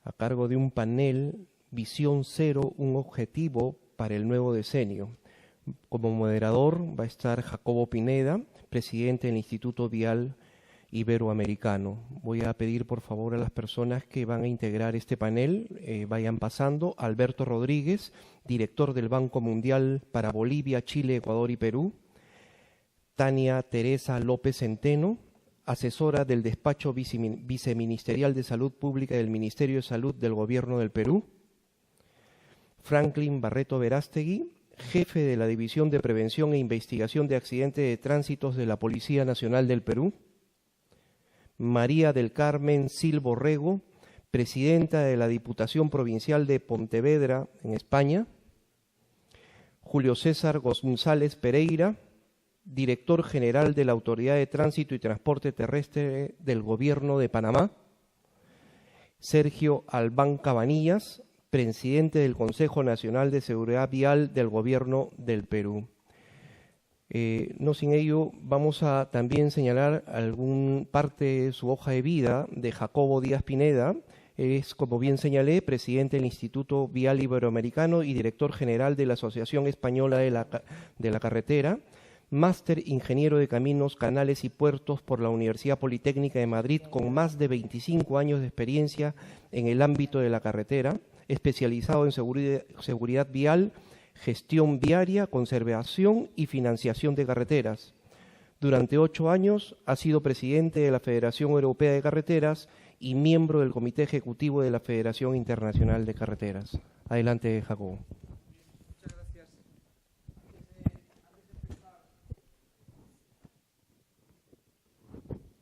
a cargo de un panel Visión Cero, un objetivo para el nuevo decenio. Como moderador va a estar Jacobo Pineda, presidente del Instituto Vial Iberoamericano. Voy a pedir por favor a las personas que van a integrar este panel, vayan pasando. Alberto Rodríguez, director del Banco Mundial para Bolivia, Chile, Ecuador y Perú. Tania Teresa López Centeno, asesora del Despacho Viceministerial de Salud Pública del Ministerio de Salud del Gobierno del Perú. Franklin Barreto Verástegui, jefe de la División de Prevención e Investigación de Accidentes de Tránsitos de la Policía Nacional del Perú. María del Carmen Sil Borrego, presidenta de la Diputación Provincial de Pontevedra, en España. Julio César González Pereira, director general de la Autoridad de Tránsito y Transporte Terrestre del Gobierno de Panamá. Sergio Albán Cabanillas, presidente del Consejo Nacional de Seguridad Vial del Gobierno del Perú. No sin ello, vamos a también señalar algún parte de su hoja de vida de Jacobo Díaz Pineda. Es, como bien señalé, presidente del Instituto Vial Iberoamericano y director general de la Asociación Española de la Carretera. Máster Ingeniero de Caminos, Canales y Puertos por la Universidad Politécnica de Madrid, con más de 25 años de experiencia en el ámbito de la carretera, especializado en seguridad vial, gestión viaria, conservación y financiación de carreteras. Durante 8 años ha sido presidente de la Federación Europea de Carreteras y miembro del Comité Ejecutivo de la Federación Internacional de Carreteras. Adelante, Jacobo. Muchas gracias.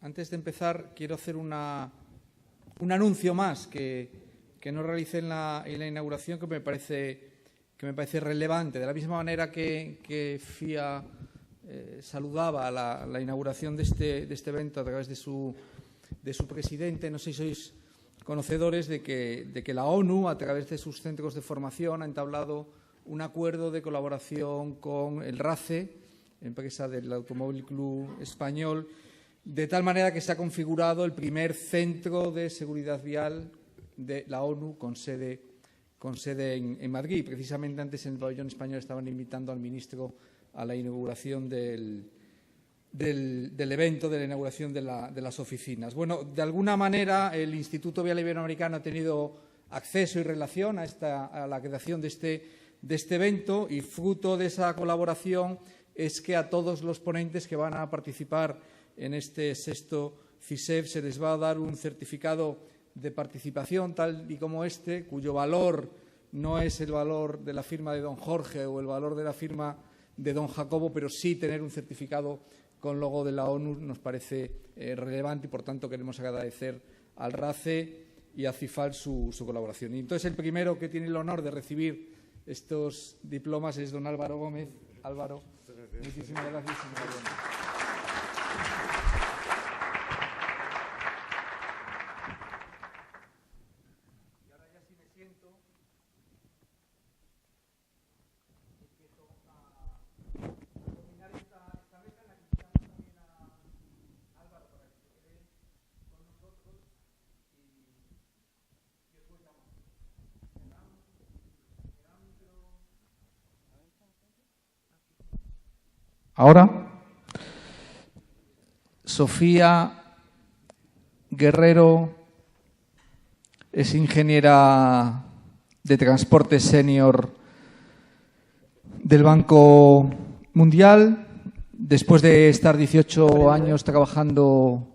Antes de empezar, quiero hacer un anuncio más que no realicé en la inauguración, que me parece relevante. De la misma manera que FIA saludaba la inauguración de este evento a través de su presidente, no sé si sois conocedores de que la ONU, a través de sus centros de formación, ha entablado un acuerdo de colaboración con el RACE, empresa del Automóvil Club Español, de tal manera que se ha configurado el primer centro de seguridad vial de la ONU con sede en Madrid. Precisamente antes en el pabellón español estaban invitando al ministro a la inauguración del evento, de la inauguración de las oficinas. Bueno, de alguna manera el Instituto Vial Iberoamericano ha tenido acceso y relación a la creación de este evento, y fruto de esa colaboración es que a todos los ponentes que van a participar en este sexto CISEV se les va a dar un certificado de participación tal y como cuyo valor no es el valor de la firma de don Jorge o el valor de la firma de don Jacobo, pero sí tener un certificado con logo de la ONU nos parece relevante, y por tanto queremos agradecer al RACE y a CIFAL su colaboración. Y entonces el primero que tiene el honor de recibir estos diplomas es don Álvaro Gómez. Álvaro, muchísimas gracias. Ahora, Sofía Guerrero es ingeniera de transporte senior del Banco Mundial. Después de estar 18 años trabajando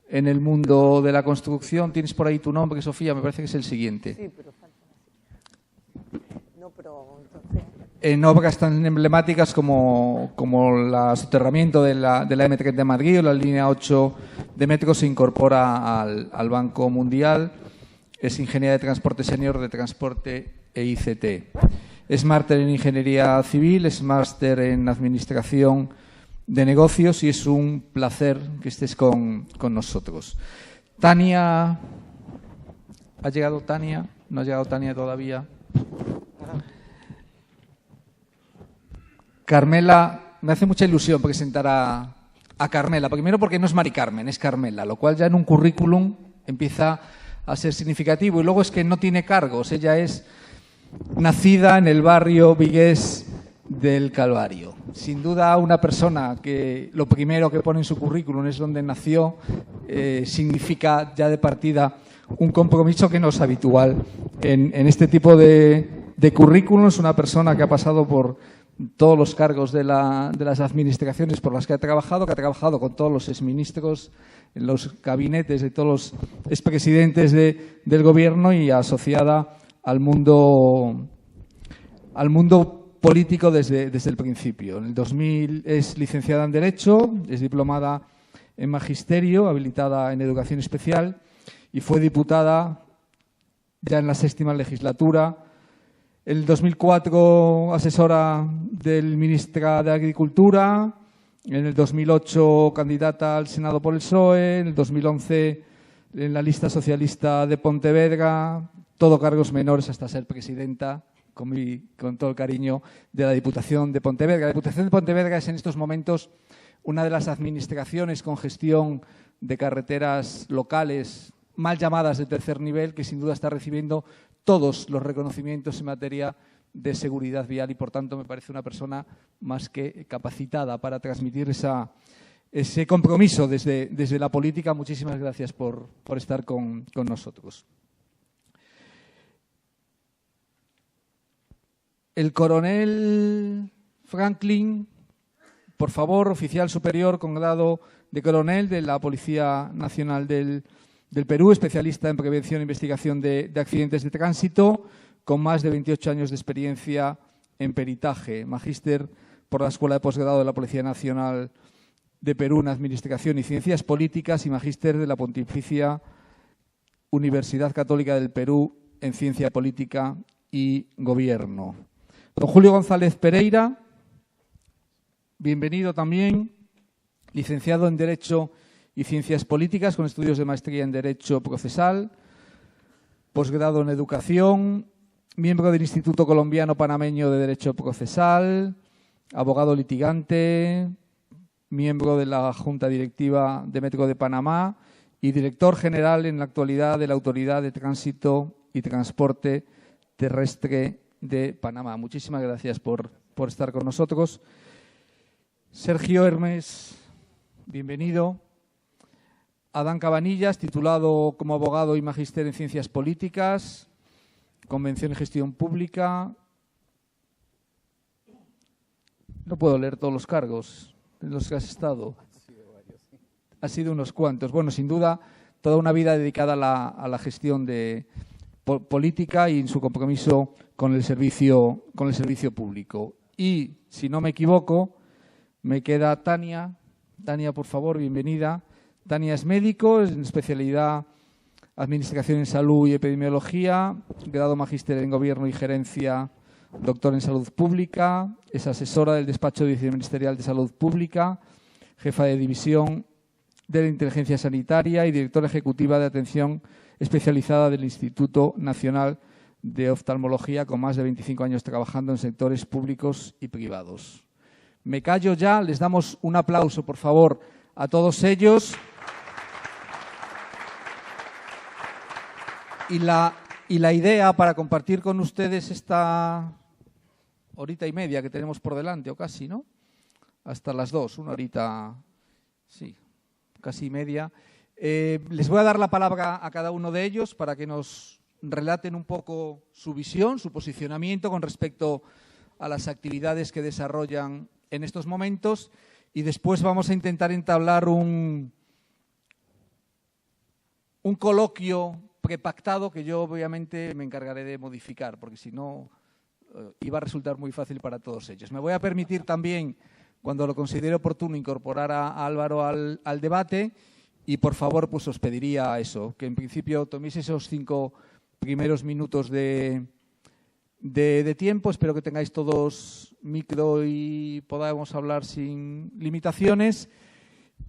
en el mundo de la construcción, tienes por ahí tu nombre, Sofía, me parece que es el siguiente. Sí, pero falta. No, pero entonces... En obras tan emblemáticas como el soterramiento de la M3 de Madrid o la línea 8 de metro, se incorpora al Banco Mundial. Es ingeniera de transporte senior de transporte e ICT. Es máster en ingeniería civil, es máster en administración de negocios, y es un placer que estés con nosotros. Tania, ¿ha llegado Tania? ¿No ha llegado Tania todavía? Carmela, me hace mucha ilusión presentar a Carmela. Primero porque no es Mari Carmen, es Carmela, lo cual ya en un currículum empieza ser significativo. Y luego es que no tiene cargos. Ella es nacida en el barrio vigués del Calvario. Sin duda, una persona que lo primero que pone en su currículum es donde nació, significa ya de partida un compromiso que no es habitual en este tipo de currículums. Una persona que ha pasado por todos los cargos de las administraciones por las que ha trabajado con todos los exministros, en los gabinetes de todos los expresidentes del Gobierno y asociada al mundo político desde el principio. En el 2000 es licenciada en Derecho, es diplomada en Magisterio, habilitada en Educación Especial y fue diputada ya en la 6ª legislatura. En el 2004 asesora del ministra de Agricultura, en el 2008 candidata al Senado por el PSOE, en el 2011 en la lista socialista de Pontevedra, todo cargos menores hasta ser presidenta, con todo el cariño, de la Diputación de Pontevedra. La Diputación de Pontevedra es en estos momentos una de las administraciones con gestión de carreteras locales mal llamadas de tercer nivel, que sin duda está recibiendo todos los reconocimientos en materia de seguridad vial y, por tanto, me parece una persona más que capacitada para transmitir ese compromiso desde la política. Muchísimas gracias por estar con nosotros. El coronel Franklin, por favor, oficial superior con grado de coronel de la Policía Nacional del Perú, especialista en prevención e investigación de accidentes de tránsito, con más de 28 años de experiencia en peritaje, magíster por la Escuela de Posgrado de la Policía Nacional de Perú en Administración y Ciencias Políticas y magíster de la Pontificia Universidad Católica del Perú en Ciencia Política y Gobierno. Don Julio González Pereira, bienvenido también, licenciado en Derecho y Ciencias Políticas con estudios de maestría en Derecho Procesal, posgrado en Educación, miembro del Instituto Colombiano Panameño de Derecho Procesal, abogado litigante, miembro de la Junta Directiva de Metro de Panamá y director general en la actualidad de la Autoridad de Tránsito y Transporte Terrestre de Panamá. Muchísimas gracias por estar con nosotros. Sergio Hermes, bienvenido. Adán Cabanillas, titulado como abogado y magíster en Ciencias Políticas, Convención y Gestión Pública. No puedo leer todos los cargos en los que has estado. Ha sido unos cuantos. Bueno, sin duda, toda una vida dedicada a la gestión de política y en su compromiso con el servicio público. Y, si no me equivoco, me queda Tania. Tania, por favor, bienvenida. Tania es médico, es en especialidad Administración en Salud y Epidemiología, grado magíster en Gobierno y Gerencia, doctor en Salud Pública, es asesora del Despacho Viceministerial de Salud Pública, jefa de División de la Inteligencia Sanitaria y directora ejecutiva de Atención Especializada del Instituto Nacional de Oftalmología, con más de 25 años trabajando en sectores públicos y privados. Me callo ya, les damos un aplauso, por favor, a todos ellos. Y la idea para compartir con ustedes esta horita y media que tenemos por delante, o casi, ¿no? Hasta las 2, una horita, sí, casi media. Les voy a dar la palabra a cada uno de ellos para que nos relaten un poco su visión, su posicionamiento con respecto a las actividades que desarrollan en estos momentos, y después vamos a intentar entablar un coloquio prepactado que yo obviamente me encargaré de modificar, porque si no iba a resultar muy fácil para todos ellos. Me voy a permitir también, cuando lo considere oportuno, incorporar a Álvaro al debate y, por favor, pues os pediría eso, que en principio toméis esos 5 primeros minutos de tiempo. Espero que tengáis todos micro y podamos hablar sin limitaciones,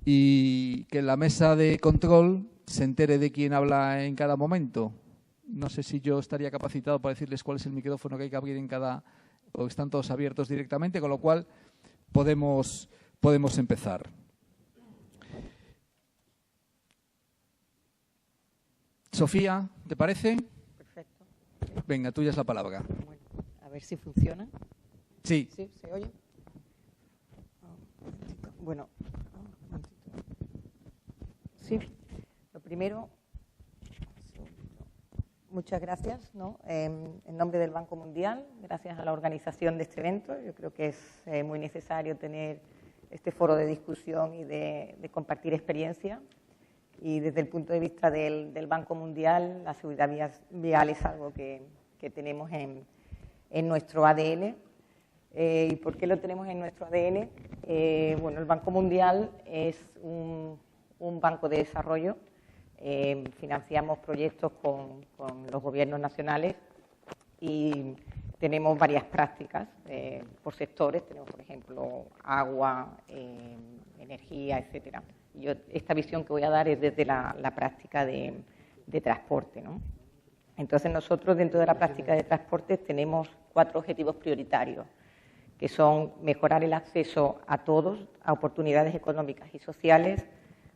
y que la mesa de control se entere de quién habla en cada momento. No sé si yo estaría capacitado para decirles cuál es el micrófono que hay que abrir en cada... porque están todos abiertos directamente, con lo cual podemos empezar. Sofía, ¿te parece? Perfecto. Venga, tuya es la palabra. Bueno, a ver si funciona. Sí. ¿Sí? ¿Se oye? Bueno, un momentito. Sí, lo primero, muchas gracias, ¿no? En nombre del Banco Mundial, gracias a la organización de este evento. Yo creo que es muy necesario tener este foro de discusión y de compartir experiencia. Y desde el punto de vista del Banco Mundial, la seguridad vial es algo que tenemos en nuestro ADN. ¿Y por qué lo tenemos en nuestro ADN? Bueno, el Banco Mundial es un banco de desarrollo. Financiamos proyectos con los gobiernos nacionales y tenemos varias prácticas por sectores. Tenemos, por ejemplo, agua, energía, etcétera. Yo esta visión que voy a dar es desde la práctica de transporte, ¿no? Entonces, nosotros dentro de la práctica de transporte tenemos 4 objetivos prioritarios, que son mejorar el acceso a todos a oportunidades económicas y sociales,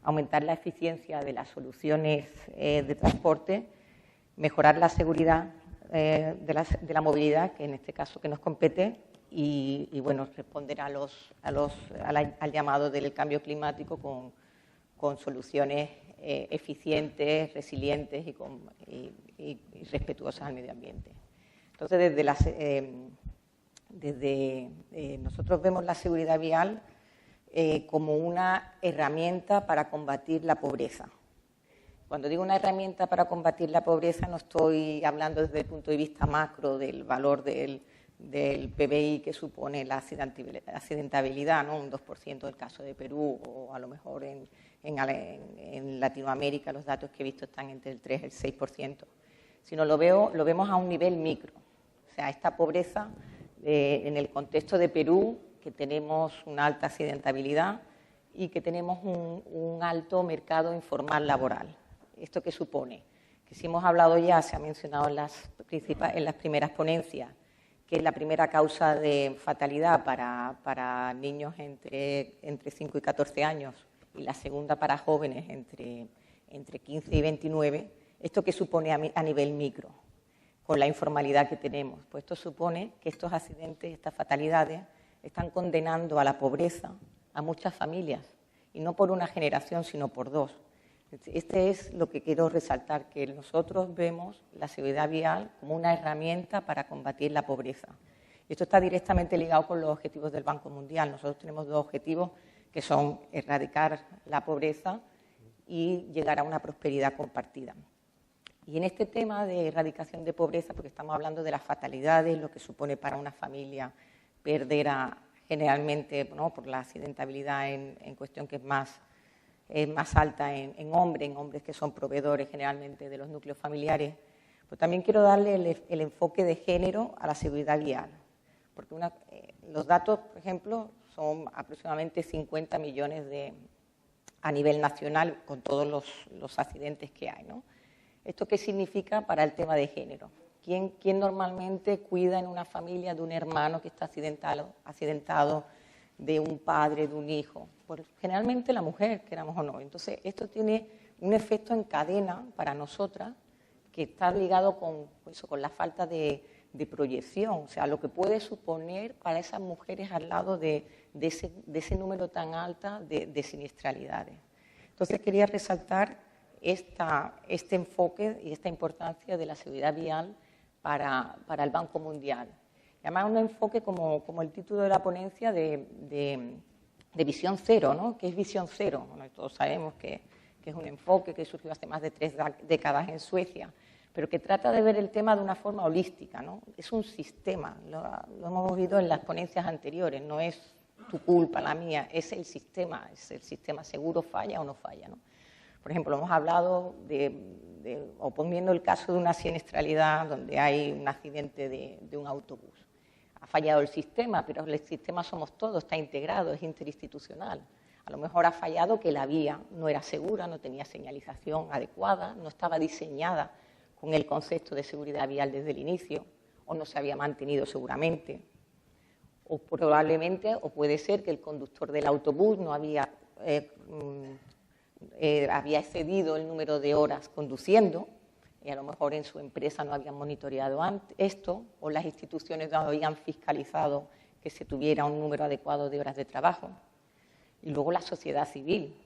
aumentar la eficiencia de las soluciones de transporte, mejorar la seguridad de la movilidad, que en este caso que nos compete, y bueno, responder al llamado del cambio climático con soluciones eficientes, resilientes y respetuosas al medio ambiente. Entonces, nosotros vemos la seguridad vial como una herramienta para combatir la pobreza. Cuando digo una herramienta para combatir la pobreza, no estoy hablando desde el punto de vista macro del valor del PBI que supone la accidentabilidad, ¿no? Un 2% del caso de Perú, o a lo mejor en Latinoamérica los datos que he visto están entre el 3 y el 6%, sino lo vemos a un nivel micro. O sea, esta pobreza en el contexto de Perú, que tenemos una alta accidentabilidad y que tenemos un alto mercado informal laboral. ¿Esto qué supone? Que si hemos hablado ya, se ha mencionado en las primeras ponencias, que es la primera causa de fatalidad para niños entre 5 y 14 años y la segunda para jóvenes entre 15 y 29, ¿esto qué supone a nivel micro? Con la informalidad que tenemos. Pues esto supone que estos accidentes, estas fatalidades, están condenando a la pobreza a muchas familias, y no por una generación, sino por 2. Este es lo que quiero resaltar, que nosotros vemos la seguridad vial como una herramienta para combatir la pobreza. Esto está directamente ligado con los objetivos del Banco Mundial. Nosotros tenemos 2 objetivos que son erradicar la pobreza y llegar a una prosperidad compartida. Y en este tema de erradicación de pobreza, porque estamos hablando de las fatalidades, lo que supone para una familia perder generalmente, ¿no?, por la accidentabilidad en cuestión que es más alta en hombres que son proveedores generalmente de los núcleos familiares. Pero también quiero darle el enfoque de género a la seguridad vial, porque los datos, por ejemplo, son aproximadamente 50 millones a nivel nacional con todos los accidentes que hay, ¿no? ¿Esto qué significa para el tema de género? ¿Quién normalmente cuida en una familia de un hermano que está accidentado, de un padre, de un hijo? Pues generalmente la mujer, queramos o no. Entonces, esto tiene un efecto en cadena para nosotras que está ligado con la falta de proyección, o sea, lo que puede suponer para esas mujeres al lado de ese número tan alto de siniestralidades. Entonces, quería resaltar este enfoque y esta importancia de la seguridad vial para el Banco Mundial. Y además un enfoque como el título de la ponencia de visión cero, ¿no? ¿Qué es visión cero? Bueno, todos sabemos que es un enfoque que surgió hace más de 3 décadas en Suecia, pero que trata de ver el tema de una forma holística, ¿no? Es un sistema, lo hemos visto en las ponencias anteriores, no es tu culpa, la mía, es el sistema seguro, falla o no falla, ¿no? Por ejemplo, hemos hablado o poniendo el caso de una siniestralidad donde hay un accidente de un autobús. Ha fallado el sistema, pero el sistema somos todos, está integrado, es interinstitucional. A lo mejor ha fallado que la vía no era segura, no tenía señalización adecuada, no estaba diseñada con el concepto de seguridad vial desde el inicio, o no se había mantenido seguramente. O probablemente, o puede ser que el conductor del autobús no había excedido el número de horas conduciendo, y a lo mejor en su empresa no habían monitoreado esto, o las instituciones no habían fiscalizado que se tuviera un número adecuado de horas de trabajo. Y luego la sociedad civil.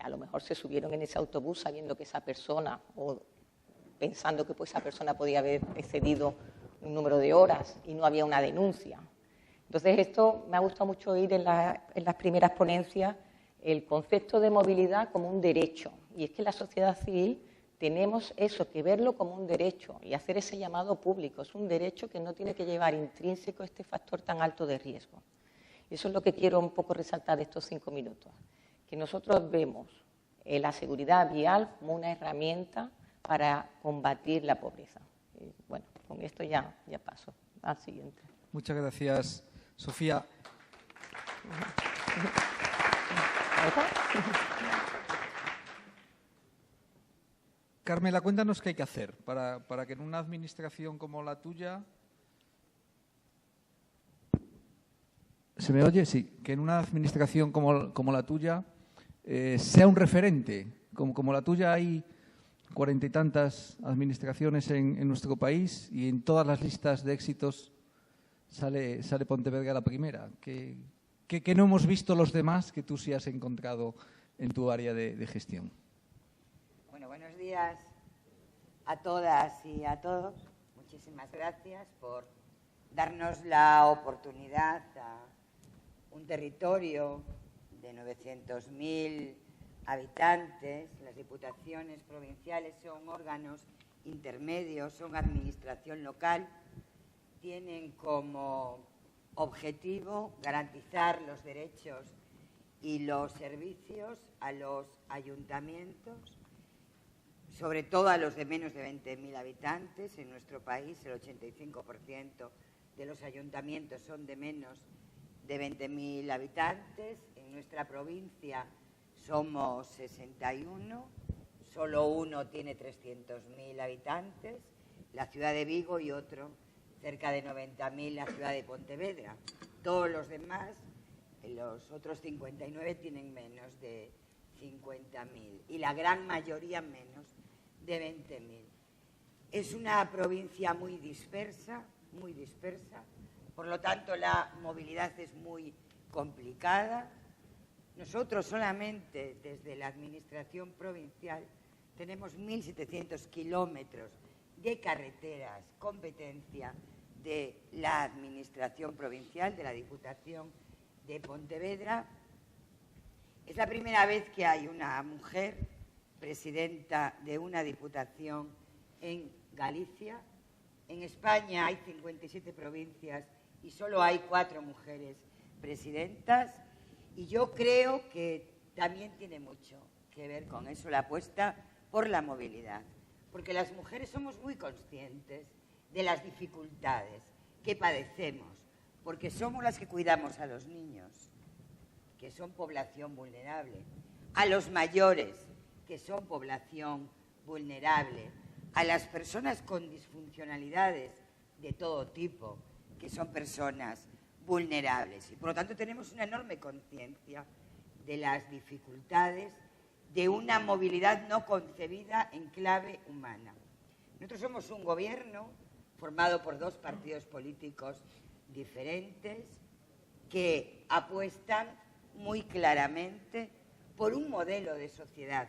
A lo mejor se subieron en ese autobús sabiendo que esa persona, o pensando que pues, esa persona podía haber excedido un número de horas y no había una denuncia. Entonces, esto me ha gustado mucho oír en las primeras ponencias el concepto de movilidad como un derecho. Y es que la sociedad civil tenemos eso, que verlo como un derecho y hacer ese llamado público. Es un derecho que no tiene que llevar intrínseco este factor tan alto de riesgo. Y eso es lo que quiero un poco resaltar de estos 5 minutos. Que nosotros vemos la seguridad vial como una herramienta para combatir la pobreza. Y bueno, con esto ya paso al siguiente. Muchas gracias, Sofía. Carmela, cuéntanos qué hay que hacer para que en una administración como la tuya... ¿Se me oye? Sí. Que en una administración como la tuya sea un referente. Como la tuya hay 40 y tantas administraciones en nuestro país y en todas las listas de éxitos sale Pontevedra la primera. ¿Qué no hemos visto los demás que tú sí has encontrado en tu área de gestión? Bueno, buenos días a todas y a todos. Muchísimas gracias por darnos la oportunidad a un territorio de 900.000 habitantes. Las diputaciones provinciales son órganos intermedios, son administración local, tienen como objetivo garantizar los derechos y los servicios a los ayuntamientos, sobre todo a los de menos de 20.000 habitantes. En nuestro país el 85% de los ayuntamientos son de menos de 20.000 habitantes. En nuestra provincia somos 61, solo uno tiene 300.000 habitantes, la ciudad de Vigo, y otro cerca de 90.000, la ciudad de Pontevedra. Todos los demás, los otros 59, tienen menos de 50.000 y la gran mayoría menos de 20.000. Es una provincia muy dispersa, por lo tanto la movilidad es muy complicada. Nosotros solamente desde la administración provincial tenemos 1.700 kilómetros de carreteras, competencia de la administración provincial, de la Diputación de Pontevedra. Es la primera vez que hay una mujer presidenta de una diputación en Galicia. En España hay 57 provincias y solo hay 4 mujeres presidentas, y yo creo que también tiene mucho que ver con eso la apuesta por la movilidad, porque las mujeres somos muy conscientes de las dificultades que padecemos, porque somos las que cuidamos a los niños, que son población vulnerable, a los mayores, que son población vulnerable, a las personas con disfuncionalidades de todo tipo, que son personas vulnerables. Y por lo tanto tenemos una enorme conciencia de las dificultades de una movilidad no concebida en clave humana. Nosotros somos un gobierno formado por 2 partidos políticos diferentes que apuestan muy claramente por un modelo de sociedad.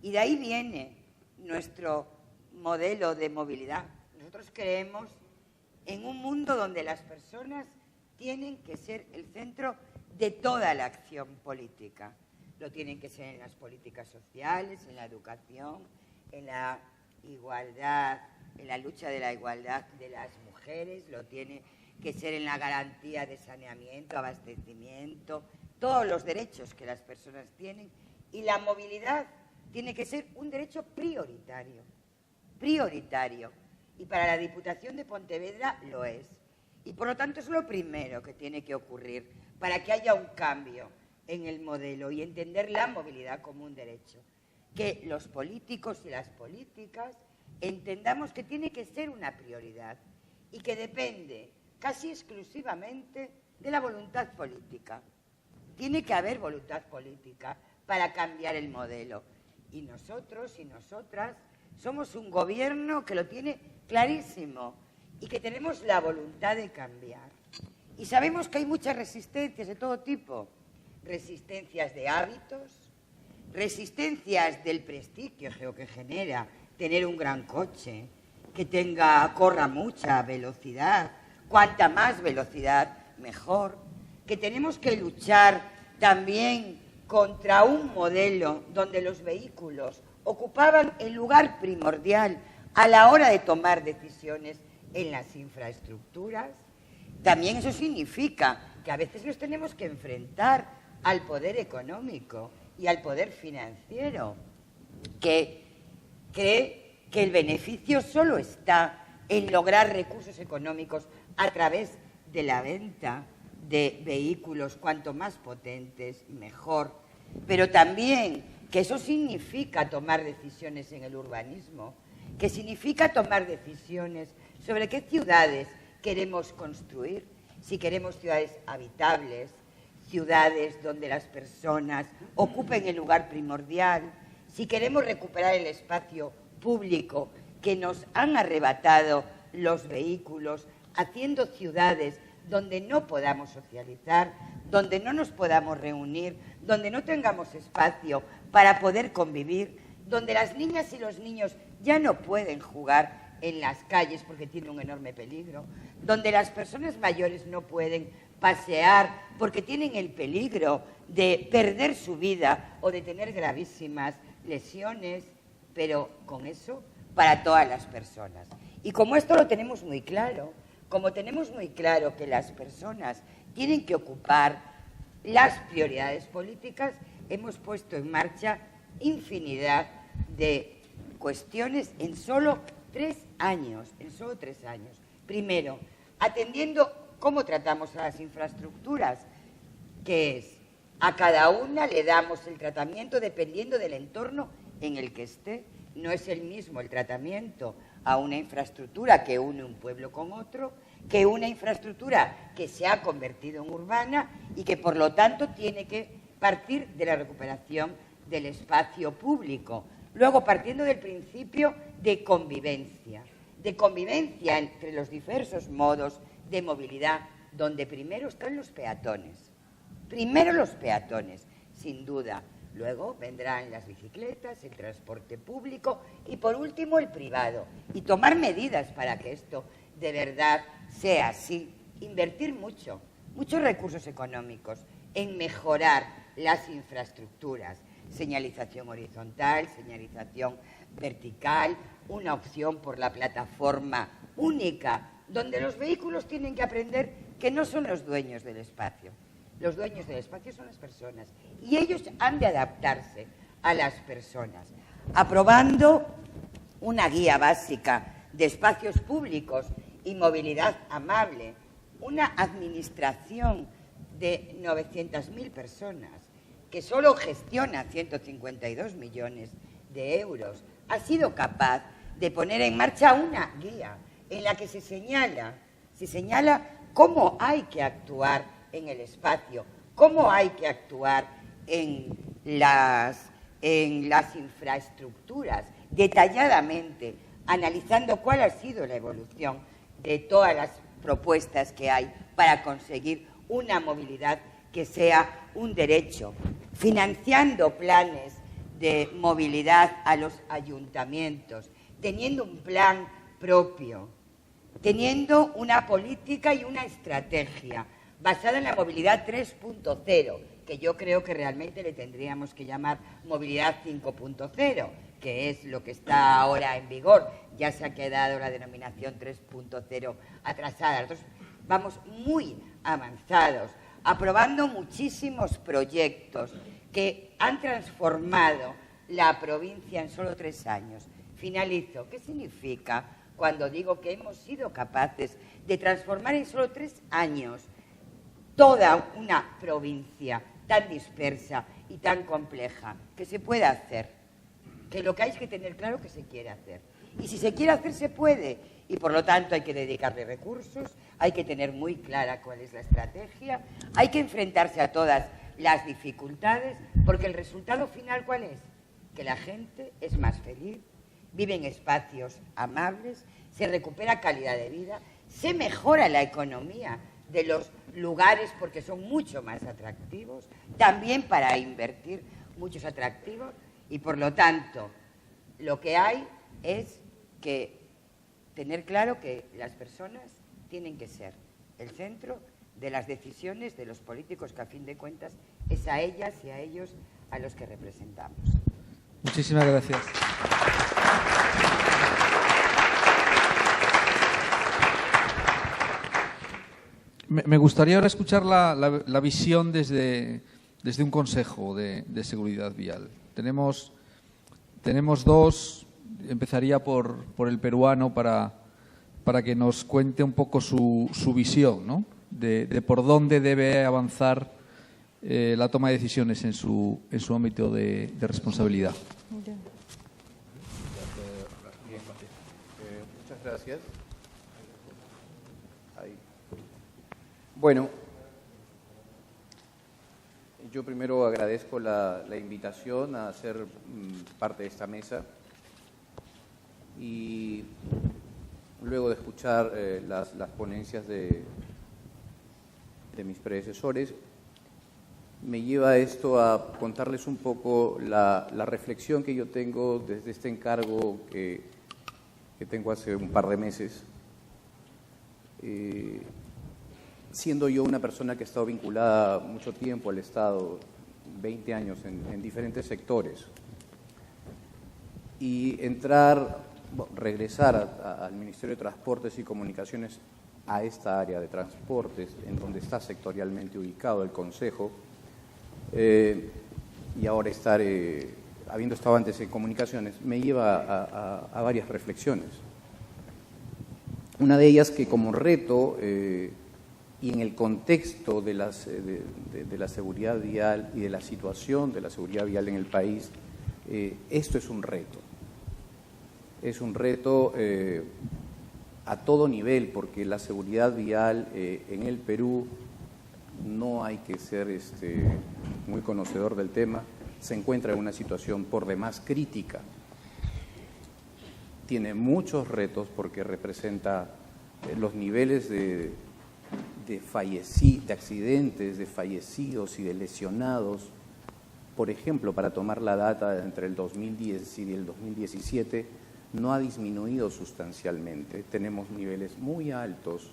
Y de ahí viene nuestro modelo de movilidad. Nosotros creemos en un mundo donde las personas tienen que ser el centro de toda la acción política. Lo tienen que ser en las políticas sociales, en la educación, en la igualdad, en la lucha de la igualdad de las mujeres, lo tiene que ser en la garantía de saneamiento, abastecimiento, todos los derechos que las personas tienen. Y la movilidad tiene que ser un derecho prioritario. Y para la Diputación de Pontevedra lo es. Y por lo tanto es lo primero que tiene que ocurrir para que haya un cambio en el modelo y entender la movilidad como un derecho. Que los políticos y las políticas entendamos que tiene que ser una prioridad y que depende casi exclusivamente de la voluntad política. Tiene que haber voluntad política para cambiar el modelo. Y nosotros y nosotras Somos un gobierno que lo tiene clarísimo y que tenemos la voluntad de cambiar. Y sabemos que hay muchas resistencias de todo tipo. Resistencias de hábitos, resistencias del prestigio que genera tener un gran coche, que corra mucha velocidad, cuanta más velocidad, mejor. Que tenemos que luchar también contra un modelo donde los vehículos ocupaban el lugar primordial a la hora de tomar decisiones en las infraestructuras. También eso significa que a veces nos tenemos que enfrentar al poder económico y al poder financiero, que cree que el beneficio solo está en lograr recursos económicos a través de la venta de vehículos cuanto más potentes, mejor. Pero también que eso significa tomar decisiones en el urbanismo, que significa tomar decisiones sobre qué ciudades queremos construir, si queremos ciudades habitables, ciudades donde las personas ocupen el lugar primordial, si queremos recuperar el espacio público que nos han arrebatado los vehículos, haciendo ciudades donde no podamos socializar, donde no nos podamos reunir, donde no tengamos espacio para poder convivir, donde las niñas y los niños ya no pueden jugar en las calles porque tiene un enorme peligro, donde las personas mayores no pueden pasear porque tienen el peligro de perder su vida o de tener gravísimas lesiones, pero con eso para todas las personas. Y como esto lo tenemos muy claro, como tenemos muy claro que las personas tienen que ocupar las prioridades políticas, hemos puesto en marcha infinidad de cuestiones en solo 3 años, Primero, atendiendo cómo tratamos a las infraestructuras, que es, a cada una le damos el tratamiento dependiendo del entorno en el que esté. No es el mismo el tratamiento a una infraestructura que une un pueblo con otro, que una infraestructura que se ha convertido en urbana y que, por lo tanto, tiene que partir de la recuperación del espacio público. Luego, partiendo del principio de convivencia entre los diversos modos de movilidad, donde primero están los peatones. Primero los peatones, sin duda. Luego vendrán las bicicletas, el transporte público y, por último, el privado. Y tomar medidas para que esto de verdad sea así. Invertir muchos recursos económicos en mejorar las infraestructuras. Señalización horizontal, señalización vertical, una opción por la plataforma única, donde los vehículos tienen que aprender que no son los dueños del espacio. Los dueños del espacio son las personas y ellos han de adaptarse a las personas. Aprobando una guía básica de espacios públicos y movilidad amable, una administración de 900.000 personas que solo gestiona 152 millones de euros, ha sido capaz de poner en marcha una guía en la que se señala cómo hay que actuar en el espacio, cómo hay que actuar en las infraestructuras, detalladamente, analizando cuál ha sido la evolución de todas las propuestas que hay para conseguir una movilidad que sea un derecho, financiando planes de movilidad a los ayuntamientos, teniendo un plan propio, teniendo una política y una estrategia basada en la movilidad 3.0, que yo creo que realmente le tendríamos que llamar movilidad 5.0, que es lo que está ahora en vigor. Ya se ha quedado la denominación 3.0 atrasada. Nosotros vamos muy avanzados, aprobando muchísimos proyectos que han transformado la provincia en solo 3 años. Finalizo. ¿Qué significa cuando digo que hemos sido capaces de transformar en solo 3 años toda una provincia tan dispersa y tan compleja? Que se puede hacer, que lo que hay que tener claro que se quiere hacer. Y si se quiere hacer, se puede. Y por lo tanto hay que dedicarle recursos, hay que tener muy clara cuál es la estrategia, hay que enfrentarse a todas las dificultades, porque el resultado final, ¿cuál es? Que la gente es más feliz, viven espacios amables, se recupera calidad de vida, se mejora la economía de los lugares porque son mucho más atractivos, también para invertir muchos atractivos, y por lo tanto lo que hay es que tener claro que las personas tienen que ser el centro de las decisiones de los políticos, que a fin de cuentas es a ellas y a ellos a los que representamos. Muchísimas gracias. Me gustaría ahora escuchar la visión desde un Consejo de Seguridad Vial. Tenemos dos. Empezaría por el peruano para que nos cuente un poco su visión, ¿no? de por dónde debe avanzar la toma de decisiones en su ámbito de responsabilidad. Muchas gracias. Bueno, yo primero agradezco la invitación a ser parte de esta mesa y luego de escuchar las ponencias de mis predecesores, me lleva esto a contarles un poco la reflexión que yo tengo desde este encargo que tengo hace un par de meses. Siendo yo una persona que ha estado vinculada mucho tiempo al Estado, 20 años en diferentes sectores, y regresar al Ministerio de Transportes y Comunicaciones, a esta área de transportes, en donde está sectorialmente ubicado el Consejo, y ahora habiendo estado antes en comunicaciones, me lleva a varias reflexiones. Una de ellas que como reto, y en el contexto de la seguridad vial y de la situación de la seguridad vial en el país, esto es un reto. Es un reto a todo nivel, porque la seguridad vial en el Perú, no hay que ser muy conocedor del tema, se encuentra en una situación por demás crítica. Tiene muchos retos porque representa los niveles de accidentes, de fallecidos y de lesionados. Por ejemplo, para tomar la data entre el 2010 y el 2017, no ha disminuido sustancialmente. Tenemos niveles muy altos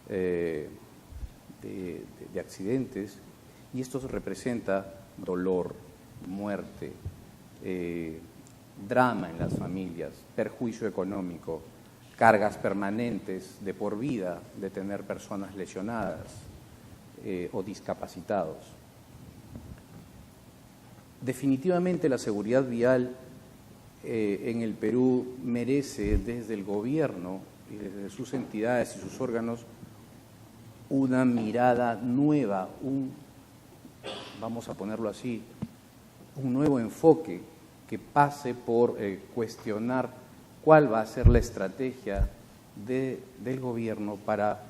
de accidentes, y esto representa dolor, muerte, drama en las familias, perjuicio económico, cargas permanentes de por vida de tener personas lesionadas o discapacitados. Definitivamente la seguridad vial en el Perú merece desde el gobierno y desde sus entidades y sus órganos una mirada nueva, vamos a ponerlo así, un nuevo enfoque que pase por cuestionar cuál va a ser la estrategia del gobierno para,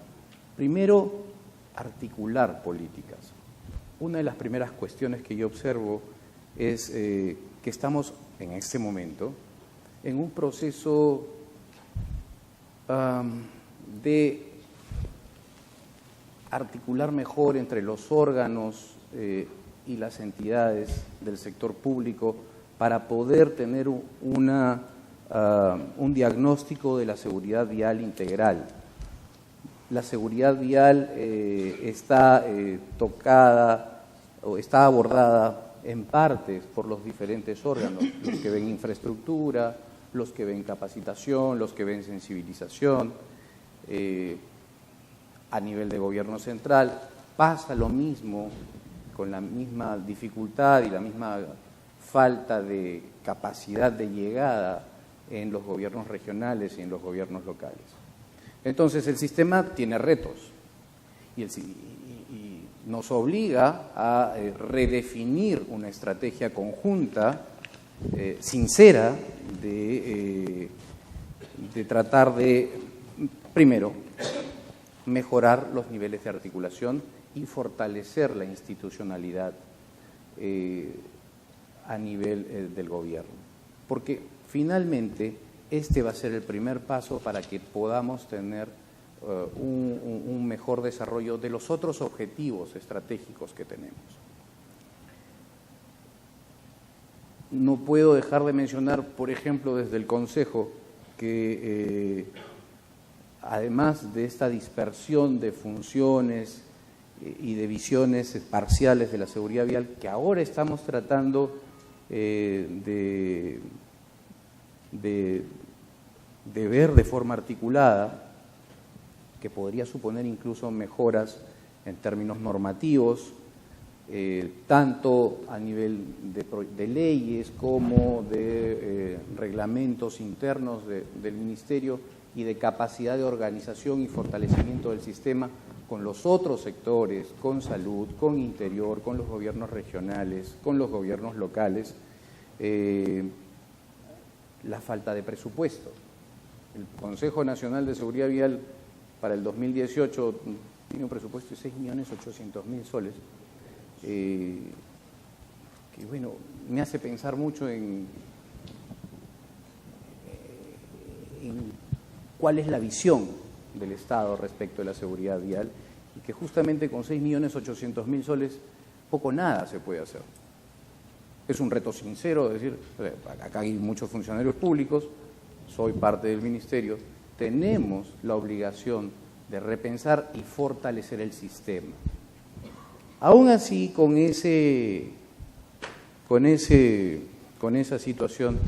primero, articular políticas. Una de las primeras cuestiones que yo observo es que estamos en este momento en un proceso de articular mejor entre los órganos y las entidades del sector público para poder tener un diagnóstico de la seguridad vial integral. La seguridad vial está tocada o está abordada en partes por los diferentes órganos, los que ven infraestructura, los que ven capacitación, los que ven sensibilización. A nivel de gobierno central pasa lo mismo, con la misma dificultad y la misma falta de capacidad de llegada en los gobiernos regionales y en los gobiernos locales. Entonces el sistema tiene retos y nos obliga a redefinir una estrategia conjunta, sincera, de tratar de, primero, mejorar los niveles de articulación y fortalecer la institucionalidad a nivel del gobierno. Porque Finalmente, este va a ser el primer paso para que podamos tener un mejor desarrollo de los otros objetivos estratégicos que tenemos. No puedo dejar de mencionar, por ejemplo, desde el Consejo, que además de esta dispersión de funciones y de visiones parciales de la seguridad vial, que ahora estamos tratando de ver de forma articulada, que podría suponer incluso mejoras en términos normativos, tanto a nivel de leyes como de reglamentos internos del Ministerio y de capacidad de organización y fortalecimiento del sistema con los otros sectores, con salud, con interior, con los gobiernos regionales, con los gobiernos locales, la falta de presupuesto. El Consejo Nacional de Seguridad Vial para el 2018 tiene un presupuesto de 6.800.000 soles, que bueno, me hace pensar mucho en cuál es la visión del Estado respecto de la seguridad vial, y que justamente con 6.800.000 soles poco nada se puede hacer. Es un reto sincero decir, acá hay muchos funcionarios públicos, soy parte del Ministerio, tenemos la obligación de repensar y fortalecer el sistema. Aún así, con esa situación,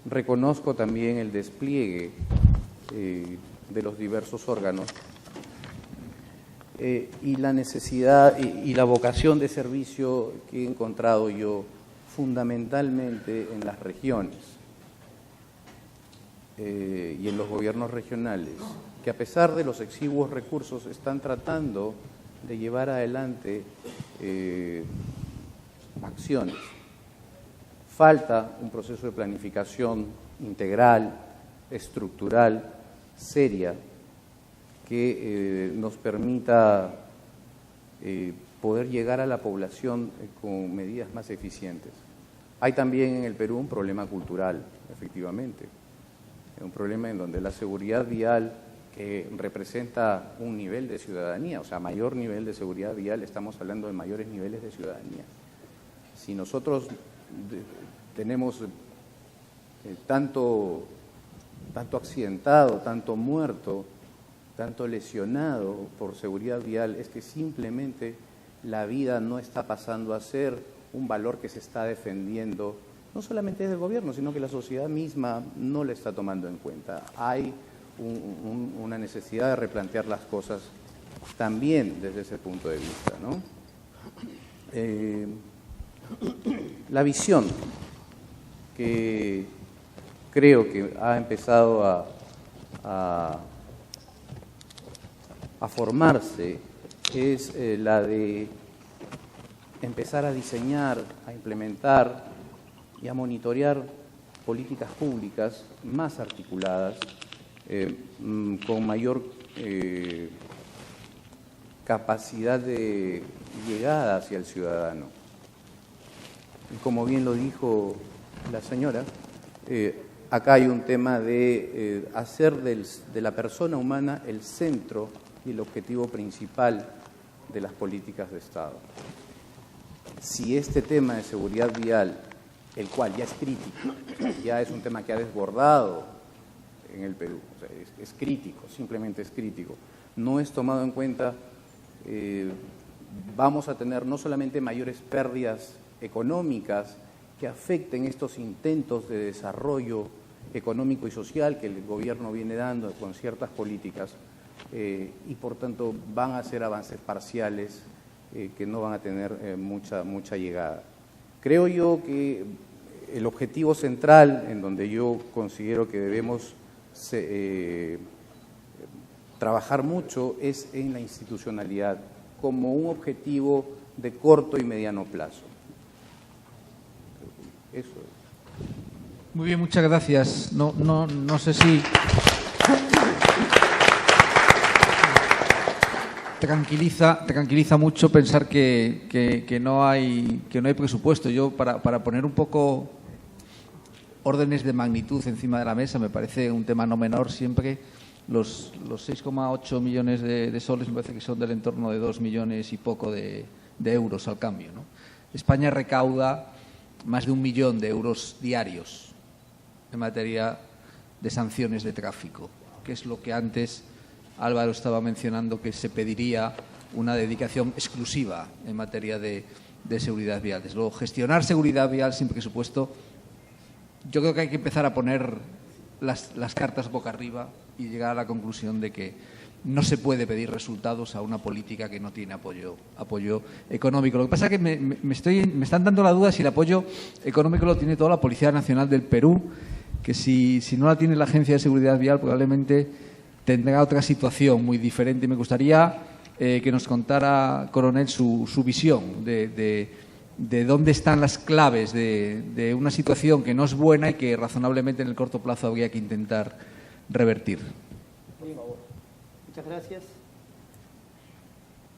reconozco también el despliegue de los diversos órganos y la necesidad y la vocación de servicio que he encontrado yo fundamentalmente en las regiones y en los gobiernos regionales, que a pesar de los exiguos recursos están tratando de llevar adelante acciones. Falta un proceso de planificación integral, estructural, seria, que nos permita poder llegar a la población con medidas más eficientes. Hay también en el Perú un problema cultural, efectivamente, un problema en donde la seguridad vial, que representa un nivel de ciudadanía, o sea, mayor nivel de seguridad vial, estamos hablando de mayores niveles de ciudadanía. Si nosotros tenemos tanto accidentado, tanto muerto, tanto lesionado por seguridad vial, es que simplemente la vida no está pasando a ser un valor que se está defendiendo, no solamente desde el gobierno, sino que la sociedad misma no la está tomando en cuenta. Hay una necesidad de replantear las cosas también desde ese punto de vista, ¿no? La visión que creo que ha empezado a formarse es la de empezar a diseñar, a implementar y a monitorear políticas públicas más articuladas, con mayor capacidad de llegada hacia el ciudadano. Y como bien lo dijo la señora, acá hay un tema de hacer de la persona humana el centro y el objetivo principal de las políticas de Estado. Si este tema de seguridad vial, el cual ya es crítico, ya es un tema que ha desbordado en el Perú, o sea, es crítico, simplemente es crítico, no es tomado en cuenta, vamos a tener no solamente mayores pérdidas económicas que afecten estos intentos de desarrollo económico y social que el gobierno viene dando con ciertas políticas, y por tanto van a ser avances parciales que no van a tener mucha llegada. Creo yo que el objetivo central en donde yo considero que debemos trabajar mucho es en la institucionalidad como un objetivo de corto y mediano plazo. Eso es. Muy bien, muchas gracias. No sé si te tranquiliza mucho pensar que no hay presupuesto. Yo, para poner un poco órdenes de magnitud encima de la mesa, me parece un tema no menor siempre. Los 6,8 millones de soles me parece que son del entorno de 2 millones y poco de euros al cambio, ¿no? España recauda más de 1 millón de euros diarios en materia de sanciones de tráfico, que es lo que antes Álvaro estaba mencionando, que se pediría una dedicación exclusiva en materia de seguridad vial. Desde luego, gestionar seguridad vial sin presupuesto, yo creo que hay que empezar a poner las cartas boca arriba y llegar a la conclusión de que no se puede pedir resultados a una política que no tiene apoyo económico. Lo que pasa es que me están dando la duda si el apoyo económico lo tiene toda la Policía Nacional del Perú, que si no la tiene la Agencia de Seguridad Vial probablemente tendrá otra situación muy diferente. Me gustaría que nos contara, coronel, su visión de dónde están las claves de una situación que no es buena y que razonablemente en el corto plazo habría que intentar revertir. Bien, muchas gracias.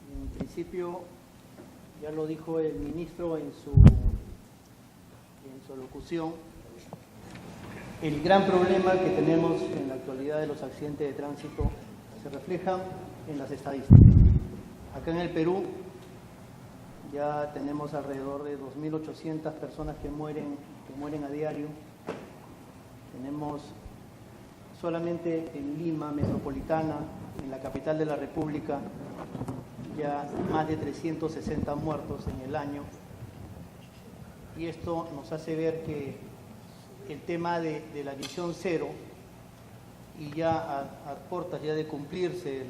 En principio, ya lo dijo el ministro en su locución, el gran problema que tenemos en la actualidad de los accidentes de tránsito se refleja en las estadísticas. Acá en el Perú ya tenemos alrededor de 2.800 personas que mueren a diario. Tenemos solamente en Lima metropolitana, en la capital de la República, ya más de 360 muertos en el año. Y esto nos hace ver que el tema de la visión cero, y ya a puertas ya de cumplirse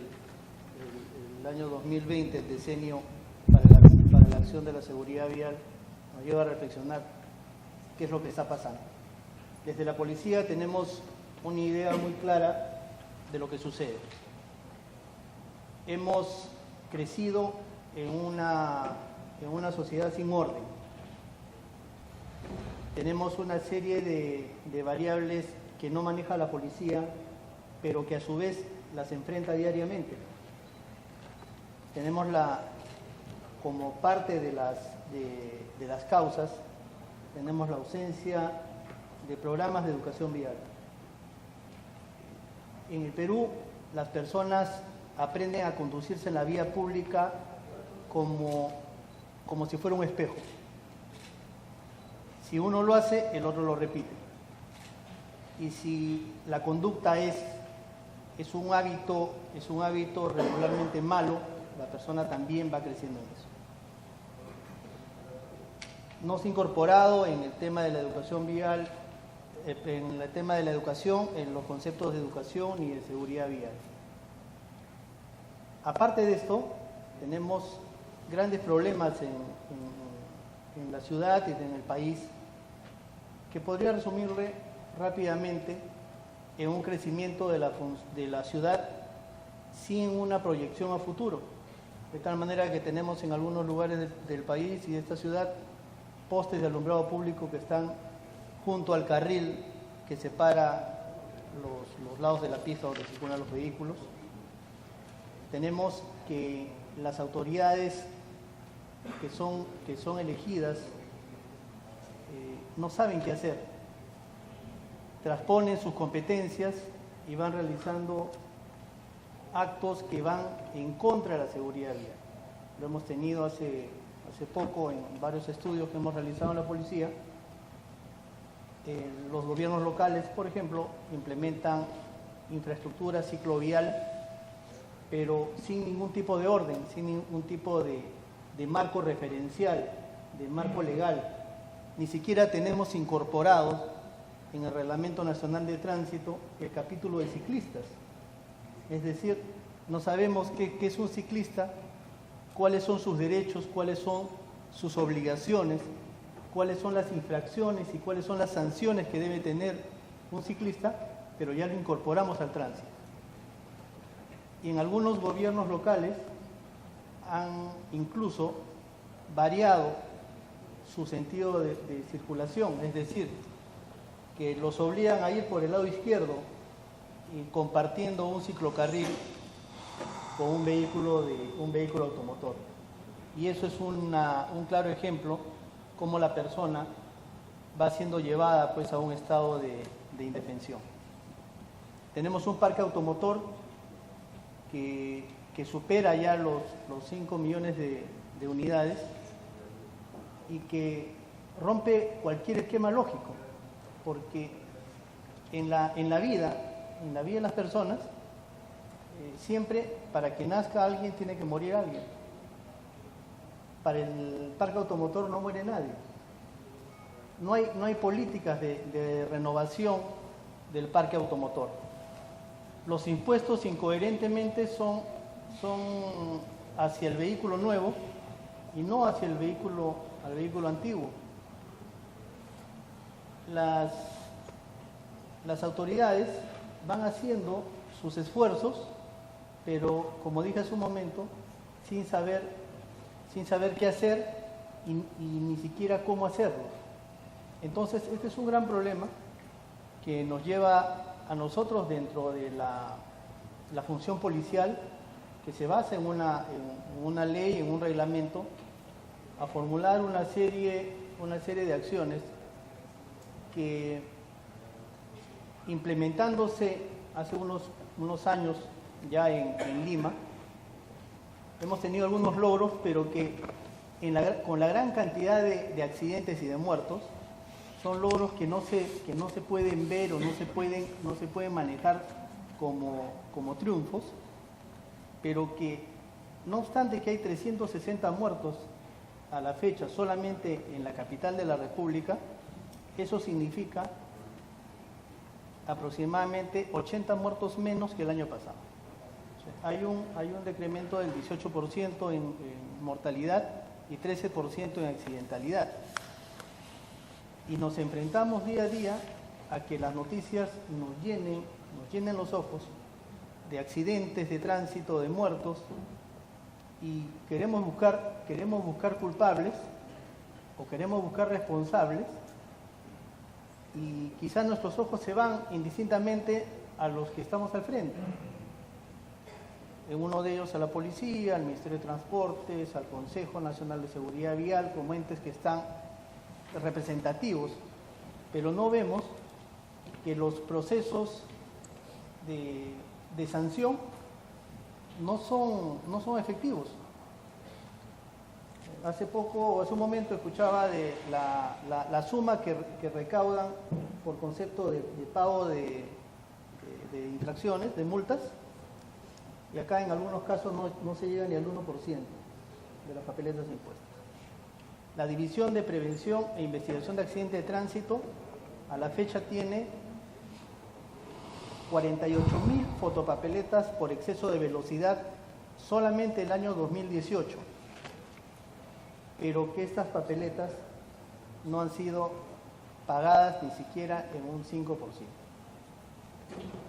el año 2020, el decenio para la acción de la seguridad vial, nos lleva a reflexionar qué es lo que está pasando. Desde la policía tenemos una idea muy clara de lo que sucede. Hemos crecido en una sociedad sin orden. Tenemos una serie de variables que no maneja la policía, pero que a su vez las enfrenta diariamente. Tenemos como parte de las causas, tenemos la ausencia de programas de educación vial. En el Perú, las personas aprenden a conducirse en la vía pública como si fuera un espejo. Si uno lo hace, el otro lo repite. Y si la conducta es un hábito regularmente malo, la persona también va creciendo en eso. No se ha incorporado en el tema de la educación vial, en el tema de la educación, en los conceptos de educación y de seguridad vial. Aparte de esto, tenemos grandes problemas en la ciudad y en el país, que podría resumirle rápidamente en un crecimiento de la ciudad sin una proyección a futuro. De tal manera que tenemos en algunos lugares del país y de esta ciudad postes de alumbrado público que están junto al carril que separa los lados de la pista donde circulan los vehículos. Tenemos que las autoridades que son elegidas no saben qué hacer. Transponen sus competencias y van realizando actos que van en contra de la seguridad vial. Lo hemos tenido hace poco en varios estudios que hemos realizado en la policía. Los gobiernos locales, por ejemplo, implementan infraestructura ciclovial, pero sin ningún tipo de orden, sin ningún tipo de marco referencial, de marco legal. Ni siquiera tenemos incorporados en el Reglamento Nacional de Tránsito el capítulo de ciclistas. Es decir, no sabemos qué es un ciclista, cuáles son sus derechos, cuáles son sus obligaciones, cuáles son las infracciones y cuáles son las sanciones que debe tener un ciclista, pero ya lo incorporamos al tránsito. Y en algunos gobiernos locales han incluso variado su sentido de circulación, es decir, que los obligan a ir por el lado izquierdo y compartiendo un ciclocarril con un vehículo automotor. Y eso es un claro ejemplo cómo la persona va siendo llevada pues a un estado de indefensión. Tenemos un parque automotor que supera ya los 5 millones de unidades y que rompe cualquier esquema lógico, porque en la vida de las personas, siempre para que nazca alguien tiene que morir alguien. Para el parque automotor no muere nadie. No hay políticas de renovación del parque automotor. Los impuestos incoherentemente son hacia el vehículo nuevo y no hacia el vehículo antiguo. Las autoridades van haciendo sus esfuerzos, pero como dije hace un momento, sin saber qué hacer y ni siquiera cómo hacerlo. Entonces, este es un gran problema que nos lleva a nosotros dentro de la función policial, que se basa en una ley, en un reglamento, a formular una serie de acciones que, implementándose hace unos años ya en Lima, hemos tenido algunos logros, pero que con la gran cantidad de accidentes y de muertos, son logros que no se pueden ver o no se pueden manejar como triunfos, pero que, no obstante que hay 360 muertos a la fecha solamente en la capital de la República, eso significa aproximadamente 80 muertos menos que el año pasado. O sea, hay un decremento del 18% en mortalidad y 13% en accidentalidad. Y nos enfrentamos día a día a que las noticias nos llenen los ojos de accidentes de tránsito, de muertos, y queremos buscar culpables o queremos buscar responsables, y quizás nuestros ojos se van indistintamente a los que estamos al frente. En uno de ellos a la policía, al Ministerio de Transportes, al Consejo Nacional de Seguridad Vial, como entes que están representativos, pero no vemos que los procesos de sanción no son efectivos. Hace un momento escuchaba de la suma que recaudan por concepto de pago de infracciones, de multas, y acá en algunos casos no se llega ni al 1% de las papeletas impuestas. La División de Prevención e Investigación de Accidentes de Tránsito a la fecha tiene 48.000 fotopapeletas por exceso de velocidad solamente el año 2018, pero que estas papeletas no han sido pagadas ni siquiera en un 5%.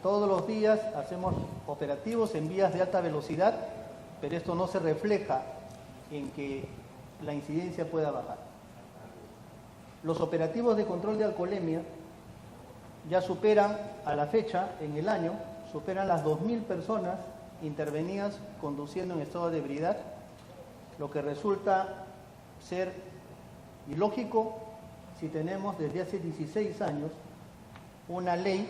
Todos los días hacemos operativos en vías de alta velocidad, pero esto no se refleja en que la incidencia pueda bajar. Los operativos de control de alcoholemia ya superan, a la fecha, en el año, superan las 2.000 personas intervenidas conduciendo en estado de ebriedad, lo que resulta ser ilógico si tenemos desde hace 16 años una ley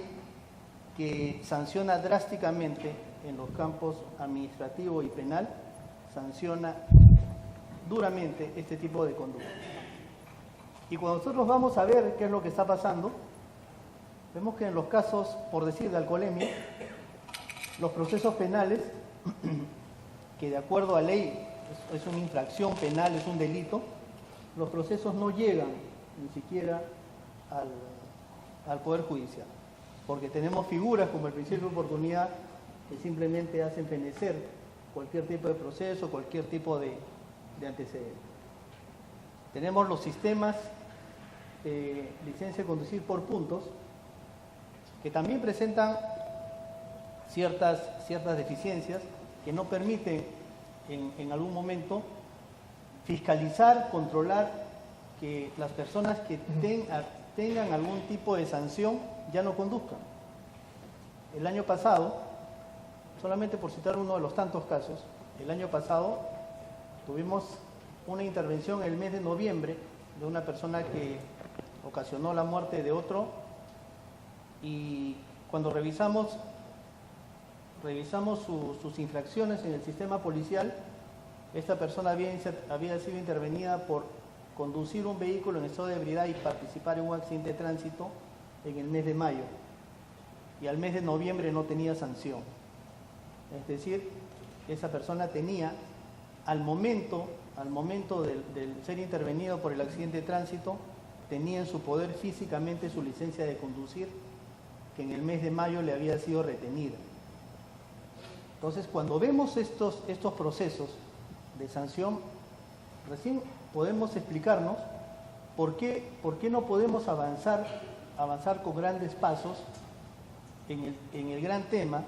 que sanciona drásticamente en los campos administrativo y penal, sanciona duramente este tipo de conducta. Y cuando nosotros vamos a ver qué es lo que está pasando, vemos que en los casos, por decir, de alcoholemia, los procesos penales, que de acuerdo a ley es una infracción penal, es un delito, los procesos no llegan ni siquiera al Poder Judicial, porque tenemos figuras como el principio de oportunidad que simplemente hacen fenecer cualquier tipo de proceso, cualquier tipo de antecedente. Tenemos los sistemas de licencia de conducir por puntos, que también presentan ciertas deficiencias que no permiten en algún momento fiscalizar, controlar que las personas que tengan algún tipo de sanción ya no conduzcan. El año pasado, solamente por citar uno de los tantos casos, el año pasado tuvimos una intervención en el mes de noviembre de una persona que ocasionó la muerte de otro, y cuando revisamos sus infracciones en el sistema policial, esta persona había sido intervenida por conducir un vehículo en estado de ebriedad y participar en un accidente de tránsito en el mes de mayo, y al mes de noviembre no tenía sanción. Es decir, esa persona tenía, al momento del ser intervenido por el accidente de tránsito, tenía en su poder físicamente su licencia de conducir, que en el mes de mayo le había sido retenida. Entonces, cuando vemos estos procesos de sanción, recién podemos explicarnos por qué no podemos avanzar con grandes pasos en el gran tema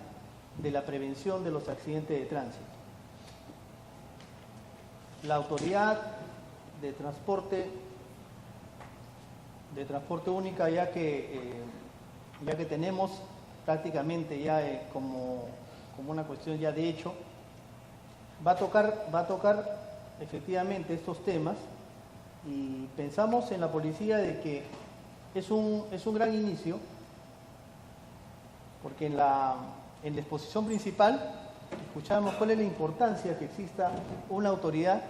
de la prevención de los accidentes de tránsito. La autoridad de transporte única, ya que tenemos prácticamente ya como una cuestión ya de hecho, va a tocar efectivamente estos temas, y pensamos en la policía de que es un gran inicio, porque en la exposición principal escuchamos cuál es la importancia que exista una autoridad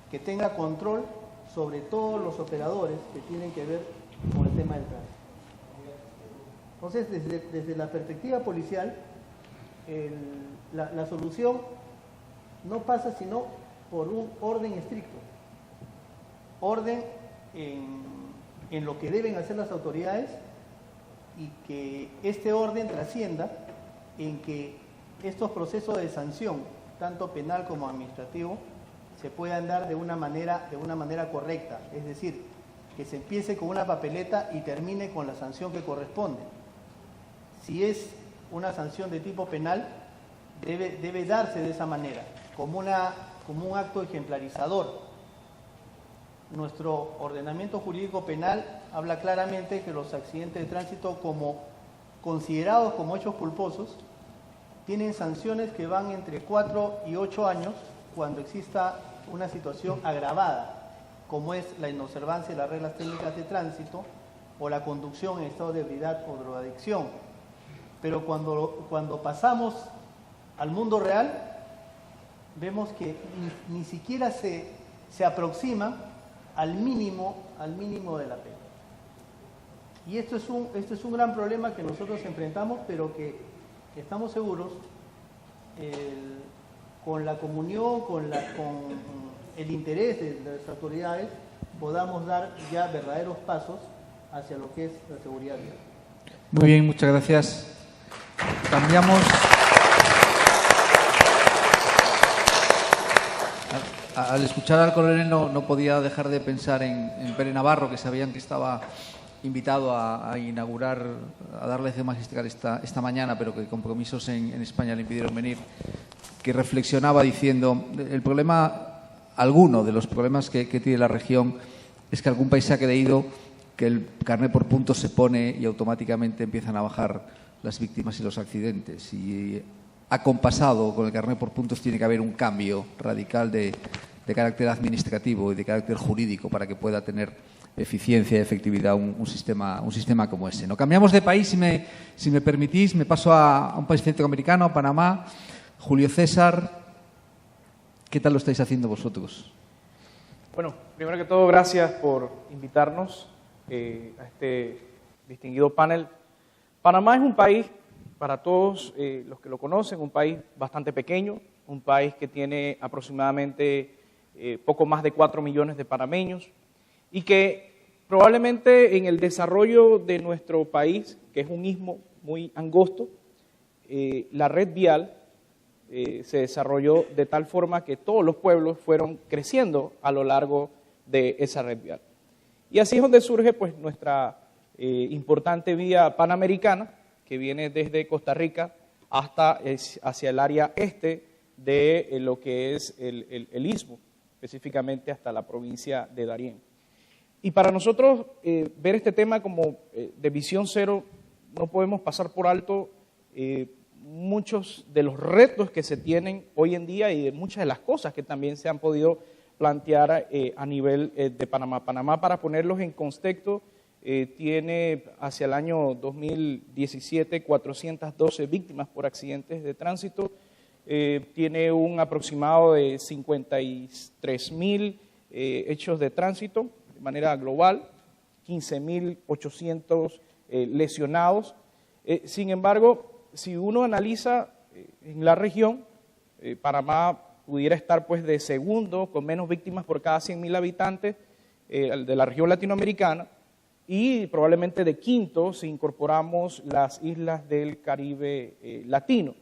que tenga control sobre todos los operadores que tienen que ver con el tema del tránsito. Entonces, desde la perspectiva policial, la solución no pasa sino por un orden estricto, orden en lo que deben hacer las autoridades, y que este orden trascienda en que estos procesos de sanción, tanto penal como administrativo, se puedan dar de una manera correcta, es decir, que se empiece con una papeleta y termine con la sanción que corresponde. Si es una sanción de tipo penal, debe darse de esa manera, como un acto ejemplarizador. Nuestro ordenamiento jurídico penal habla claramente que los accidentes de tránsito, como considerados como hechos culposos, tienen sanciones que van entre 4 y 8 años cuando exista una situación agravada, como es la inobservancia de las reglas técnicas de tránsito o la conducción en estado de ebriedad o drogadicción. Pero cuando pasamos al mundo real, vemos que ni siquiera se aproxima al mínimo de la pena. Y esto es un gran problema que nosotros enfrentamos, pero que estamos seguros, con la comunión, con el interés de las autoridades, podamos dar ya verdaderos pasos hacia lo que es la seguridad vial. Muy bien, muchas gracias. Cambiamos. Al escuchar al coronel no podía dejar de pensar en Pere Navarro, que sabían que estaba invitado a inaugurar, a dar lección magistral esta mañana, pero que compromisos en España le impidieron venir, que reflexionaba diciendo, alguno de los problemas que tiene la región es que algún país se ha creído que el carné por puntos se pone y automáticamente empiezan a bajar las víctimas y los accidentes. Y acompasado con el carné por puntos tiene que haber un cambio radical de carácter administrativo y de carácter jurídico para que pueda tener eficiencia y efectividad un sistema como ese. No cambiamos de país, si me permitís, me paso a un país centroamericano, a Panamá. Julio César, ¿qué tal lo estáis haciendo vosotros? Bueno, primero que todo, gracias por invitarnos a este distinguido panel. Panamá es un país, para todos los que lo conocen, un país bastante pequeño, un país que tiene aproximadamente poco más de 4 millones de panameños, y que probablemente en el desarrollo de nuestro país, que es un istmo muy angosto, la red vial se desarrolló de tal forma que todos los pueblos fueron creciendo a lo largo de esa red vial. Y así es donde surge pues nuestra importante vía panamericana, que viene desde Costa Rica hacia el área este de lo que es el istmo, específicamente hasta la provincia de Darién. Y para nosotros ver este tema como de visión cero, no podemos pasar por alto muchos de los retos que se tienen hoy en día y de muchas de las cosas que también se han podido plantear a nivel de Panamá. Panamá, para ponerlos en contexto, tiene hacia el año 2017 412 víctimas por accidentes de tránsito, tiene un aproximado de 53.000 hechos de tránsito de manera global, 15.800 lesionados. Sin embargo, si uno analiza en la región, Panamá pudiera estar pues de segundo, con menos víctimas por cada 100.000 habitantes de la región latinoamericana, y probablemente de quinto si incorporamos las islas del Caribe latino.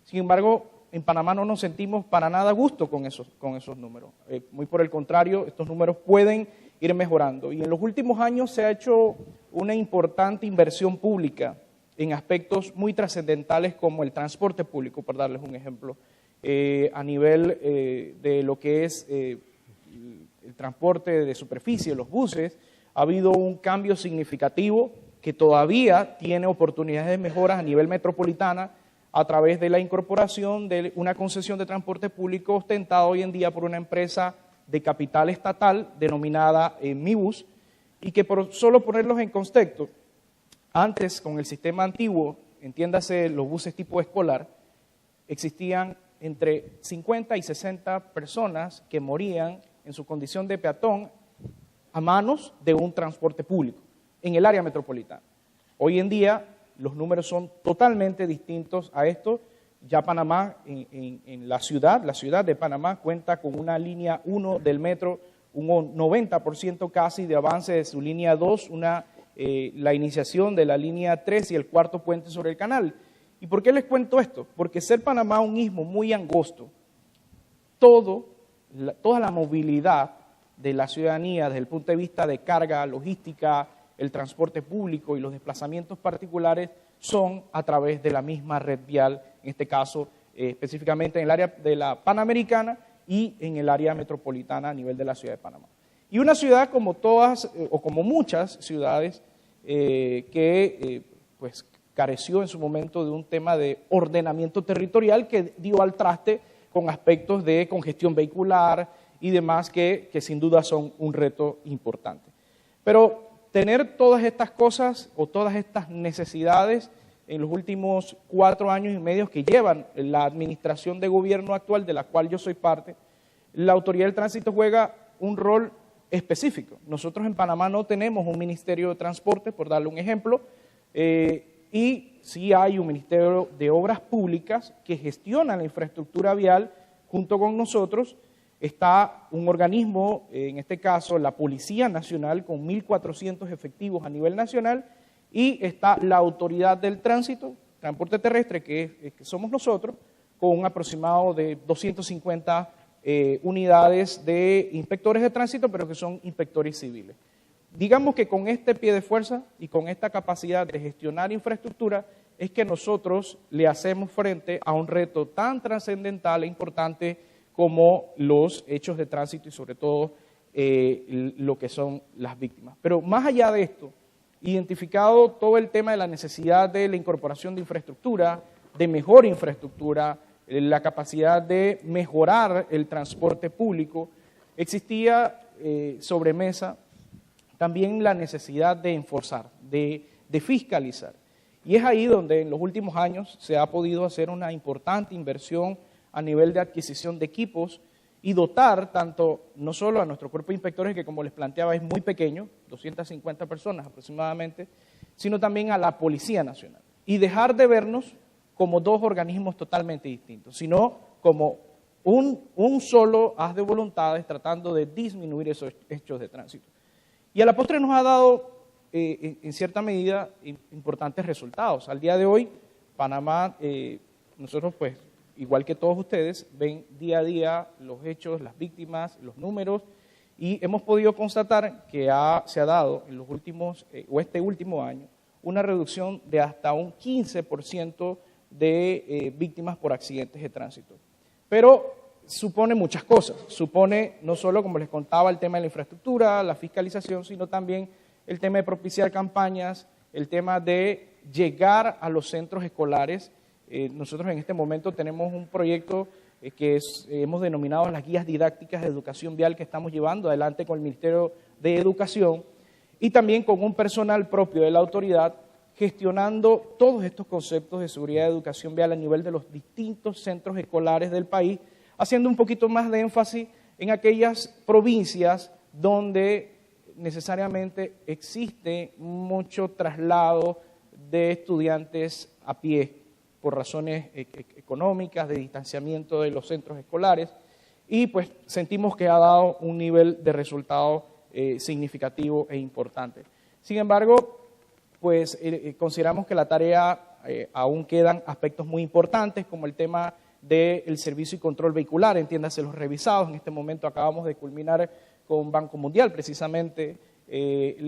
Sin embargo, en Panamá no nos sentimos para nada a gusto con esos números. Muy por el contrario, estos números pueden ir mejorando. Y en los últimos años se ha hecho una importante inversión pública en aspectos muy trascendentales como el transporte público, por darles un ejemplo, a nivel de lo que es el transporte de superficie, los buses. Ha habido un cambio significativo que todavía tiene oportunidades de mejoras a nivel metropolitana a través de la incorporación de una concesión de transporte público ostentada hoy en día por una empresa de capital estatal denominada MIBUS, y que por solo ponerlos en contexto, antes con el sistema antiguo, entiéndase los buses tipo escolar, existían entre 50 y 60 personas que morían en su condición de peatón a manos de un transporte público en el área metropolitana. Hoy en día los números son totalmente distintos a esto. Ya Panamá, en la ciudad de Panamá cuenta con una línea 1 del metro, un 90% casi de avance de su línea 2, la iniciación de la línea 3 y el cuarto puente sobre el canal. ¿Y por qué les cuento esto? Porque ser Panamá un istmo muy angosto, toda la movilidad de la ciudadanía desde el punto de vista de carga, logística, el transporte público y los desplazamientos particulares son a través de la misma red vial, en este caso específicamente en el área de la Panamericana y en el área metropolitana a nivel de la ciudad de Panamá. Y una ciudad como todas o como muchas ciudades que pues careció en su momento de un tema de ordenamiento territorial que dio al traste con aspectos de congestión vehicular y demás que sin duda son un reto importante. Pero tener todas estas cosas o todas estas necesidades en los últimos 4 años y medio que llevan la administración de gobierno actual, de la cual yo soy parte, la Autoridad del Tránsito juega un rol específico. Nosotros en Panamá no tenemos un Ministerio de Transporte, por darle un ejemplo, y sí hay un Ministerio de Obras Públicas que gestiona la infraestructura vial junto con nosotros. Está un organismo, en este caso la Policía Nacional, con 1.400 efectivos a nivel nacional, y está la Autoridad del Tránsito, Transporte Terrestre, que somos nosotros, con un aproximado de 250 unidades de inspectores de tránsito, pero que son inspectores civiles. Digamos que con este pie de fuerza y con esta capacidad de gestionar infraestructura es que nosotros le hacemos frente a un reto tan trascendental e importante como los hechos de tránsito y sobre todo lo que son las víctimas. Pero más allá de esto, identificado todo el tema de la necesidad de la incorporación de infraestructura, de mejor infraestructura, la capacidad de mejorar el transporte público, existía sobre mesa también la necesidad de enforzar, de fiscalizar. Y es ahí donde en los últimos años se ha podido hacer una importante inversión a nivel de adquisición de equipos y dotar tanto, no solo a nuestro cuerpo de inspectores, que como les planteaba es muy pequeño, 250 personas aproximadamente, sino también a la Policía Nacional. Y dejar de vernos como dos organismos totalmente distintos, sino como un solo haz de voluntades tratando de disminuir esos hechos de tránsito. Y a la postre nos ha dado, en cierta medida, importantes resultados. Al día de hoy, Panamá, nosotros pues, igual que todos ustedes, ven día a día los hechos, las víctimas, los números, y hemos podido constatar que se ha dado en los últimos, o este último año, una reducción de hasta un 15% de víctimas por accidentes de tránsito. Pero supone muchas cosas, supone no solo, como les contaba, el tema de la infraestructura, la fiscalización, sino también el tema de propiciar campañas, el tema de llegar a los centros escolares. Nosotros en este momento tenemos un proyecto que hemos denominado las guías didácticas de educación vial que estamos llevando adelante con el Ministerio de Educación, y también con un personal propio de la autoridad gestionando todos estos conceptos de seguridad y educación vial a nivel de los distintos centros escolares del país, haciendo un poquito más de énfasis en aquellas provincias donde necesariamente existe mucho traslado de estudiantes a pie por razones económicas, de distanciamiento de los centros escolares, y pues sentimos que ha dado un nivel de resultado significativo e importante. Sin embargo, pues consideramos que la tarea aún quedan aspectos muy importantes, como el tema del servicio y control vehicular, entiéndase los revisados. En este momento acabamos de culminar con Banco Mundial precisamente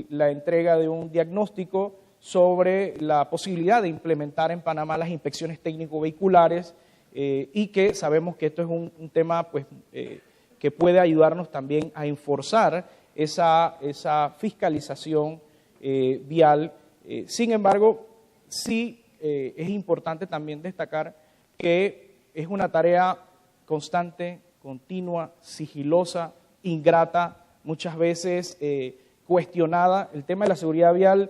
la entrega de un diagnóstico sobre la posibilidad de implementar en Panamá las inspecciones técnico-vehiculares y que sabemos que esto es un tema pues, que puede ayudarnos también a enforzar esa fiscalización vial. Sin embargo, sí es importante también destacar que es una tarea constante, continua, sigilosa, ingrata, muchas veces cuestionada. El tema de la seguridad vial,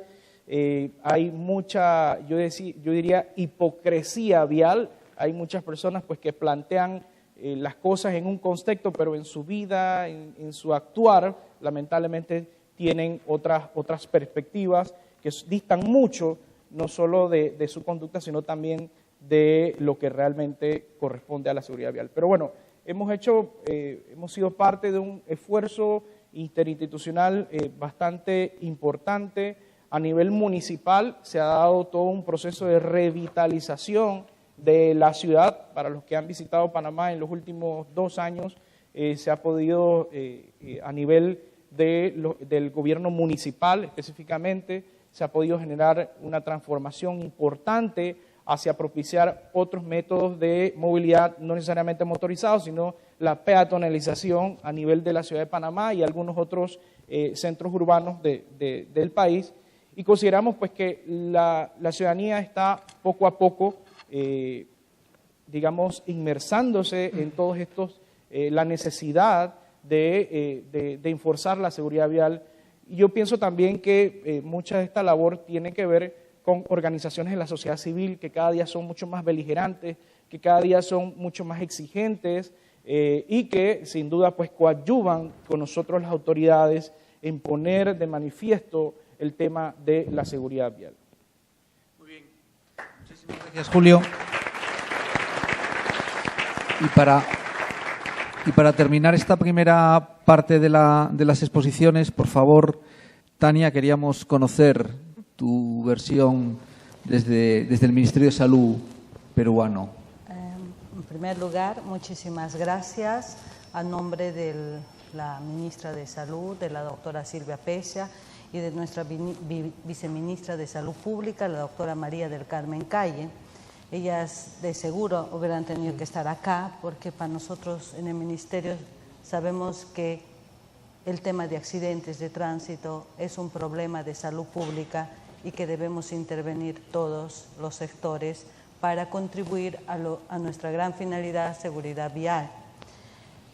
hay mucha, yo diría, hipocresía vial. Hay muchas personas pues, que plantean las cosas en un contexto, pero en su vida, en su actuar, lamentablemente tienen otras perspectivas que distan mucho, no solo de su conducta, sino también de lo que realmente corresponde a la seguridad vial. Pero bueno, hemos sido parte de un esfuerzo interinstitucional bastante importante. A nivel municipal se ha dado todo un proceso de revitalización de la ciudad. Para los que han visitado Panamá en los últimos 2 años, se ha podido, a nivel del gobierno municipal específicamente, se ha podido generar una transformación importante hacia propiciar otros métodos de movilidad, no necesariamente motorizados, sino la peatonalización a nivel de la ciudad de Panamá y algunos otros centros urbanos del país. Y consideramos pues, que la ciudadanía está poco a poco, digamos, inmersándose en todos estos, la necesidad de enforzar la seguridad vial. Y yo pienso también que mucha de esta labor tiene que ver con organizaciones de la sociedad civil que cada día son mucho más beligerantes, que cada día son mucho más exigentes y que sin duda pues coadyuvan con nosotros las autoridades en poner de manifiesto el tema de la seguridad vial. Muy bien. Muchísimas gracias, Julio. Y para terminar esta primera parte de las exposiciones, por favor, Tania, queríamos conocer tu versión desde el Ministerio de Salud peruano. En primer lugar, muchísimas gracias a nombre de la ministra de Salud, de la doctora Silvia Pesia, y de nuestra viceministra de Salud Pública, la doctora María del Carmen Calle. Ellas de seguro hubieran tenido que estar acá porque para nosotros en el Ministerio sabemos que el tema de accidentes de tránsito es un problema de salud pública y que debemos intervenir todos los sectores para contribuir a nuestra gran finalidad, seguridad vial.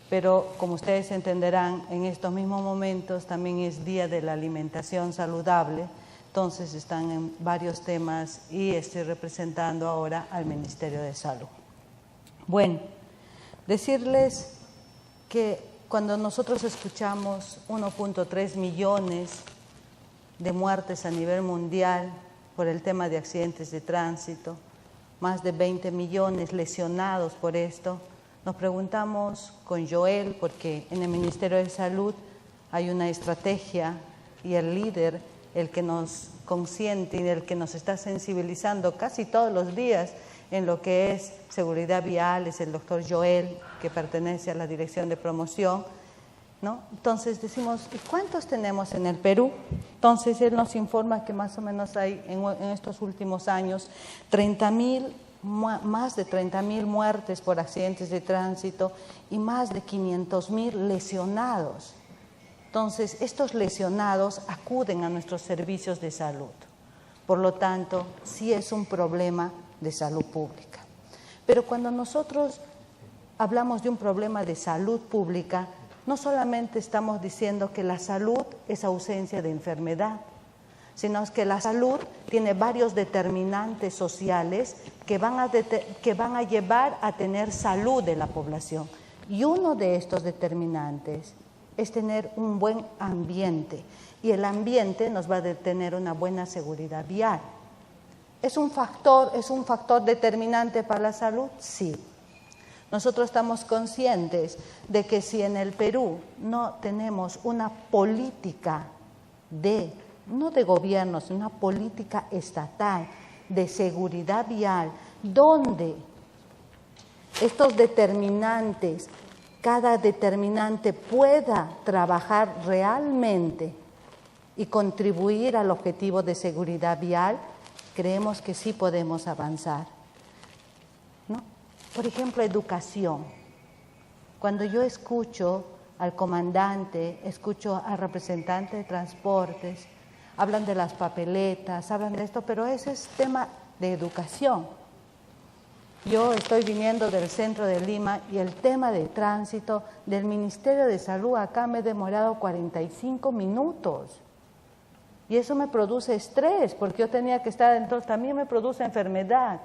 Pero como ustedes entenderán, en estos mismos momentos también es Día de la Alimentación Saludable, entonces están en varios temas y estoy representando ahora al Ministerio de Salud. Bueno, decirles que cuando nosotros escuchamos 1.3 millones de muertes a nivel mundial por el tema de accidentes de tránsito, más de 20 millones lesionados por esto, nos preguntamos con Joel, porque en el Ministerio de Salud hay una estrategia y el líder, el que nos consiente y el que nos está sensibilizando casi todos los días en lo que es seguridad vial, es el doctor Joel, que pertenece a la Dirección de Promoción, ¿no? Entonces decimos, ¿y cuántos tenemos en el Perú? Entonces él nos informa que más o menos hay en estos últimos años más de 30.000 muertes por accidentes de tránsito y más de 500.000 lesionados. Entonces, estos lesionados acuden a nuestros servicios de salud. Por lo tanto, sí es un problema de salud pública. Pero cuando nosotros hablamos de un problema de salud pública, no solamente estamos diciendo que la salud es ausencia de enfermedad, sino que la salud tiene varios determinantes sociales que van a llevar a tener salud de la población. Y uno de estos determinantes es tener un buen ambiente, y el ambiente nos va a tener una buena seguridad vial. ¿Es un factor determinante para la salud? Sí. Nosotros estamos conscientes de que si en el Perú no tenemos una política no de gobierno, sino una política estatal de seguridad vial, donde estos determinantes, cada determinante pueda trabajar realmente y contribuir al objetivo de seguridad vial, creemos que sí podemos avanzar, ¿no? Por ejemplo, educación. Cuando yo escucho al comandante, escucho al representante de transportes, hablan de las papeletas, hablan de esto, pero ese es tema de educación. Yo estoy viniendo del centro de Lima y el tema de tránsito del Ministerio de Salud acá me he demorado 45 minutos. Y eso me produce estrés, porque yo tenía que estar, entonces también me produce enfermedad.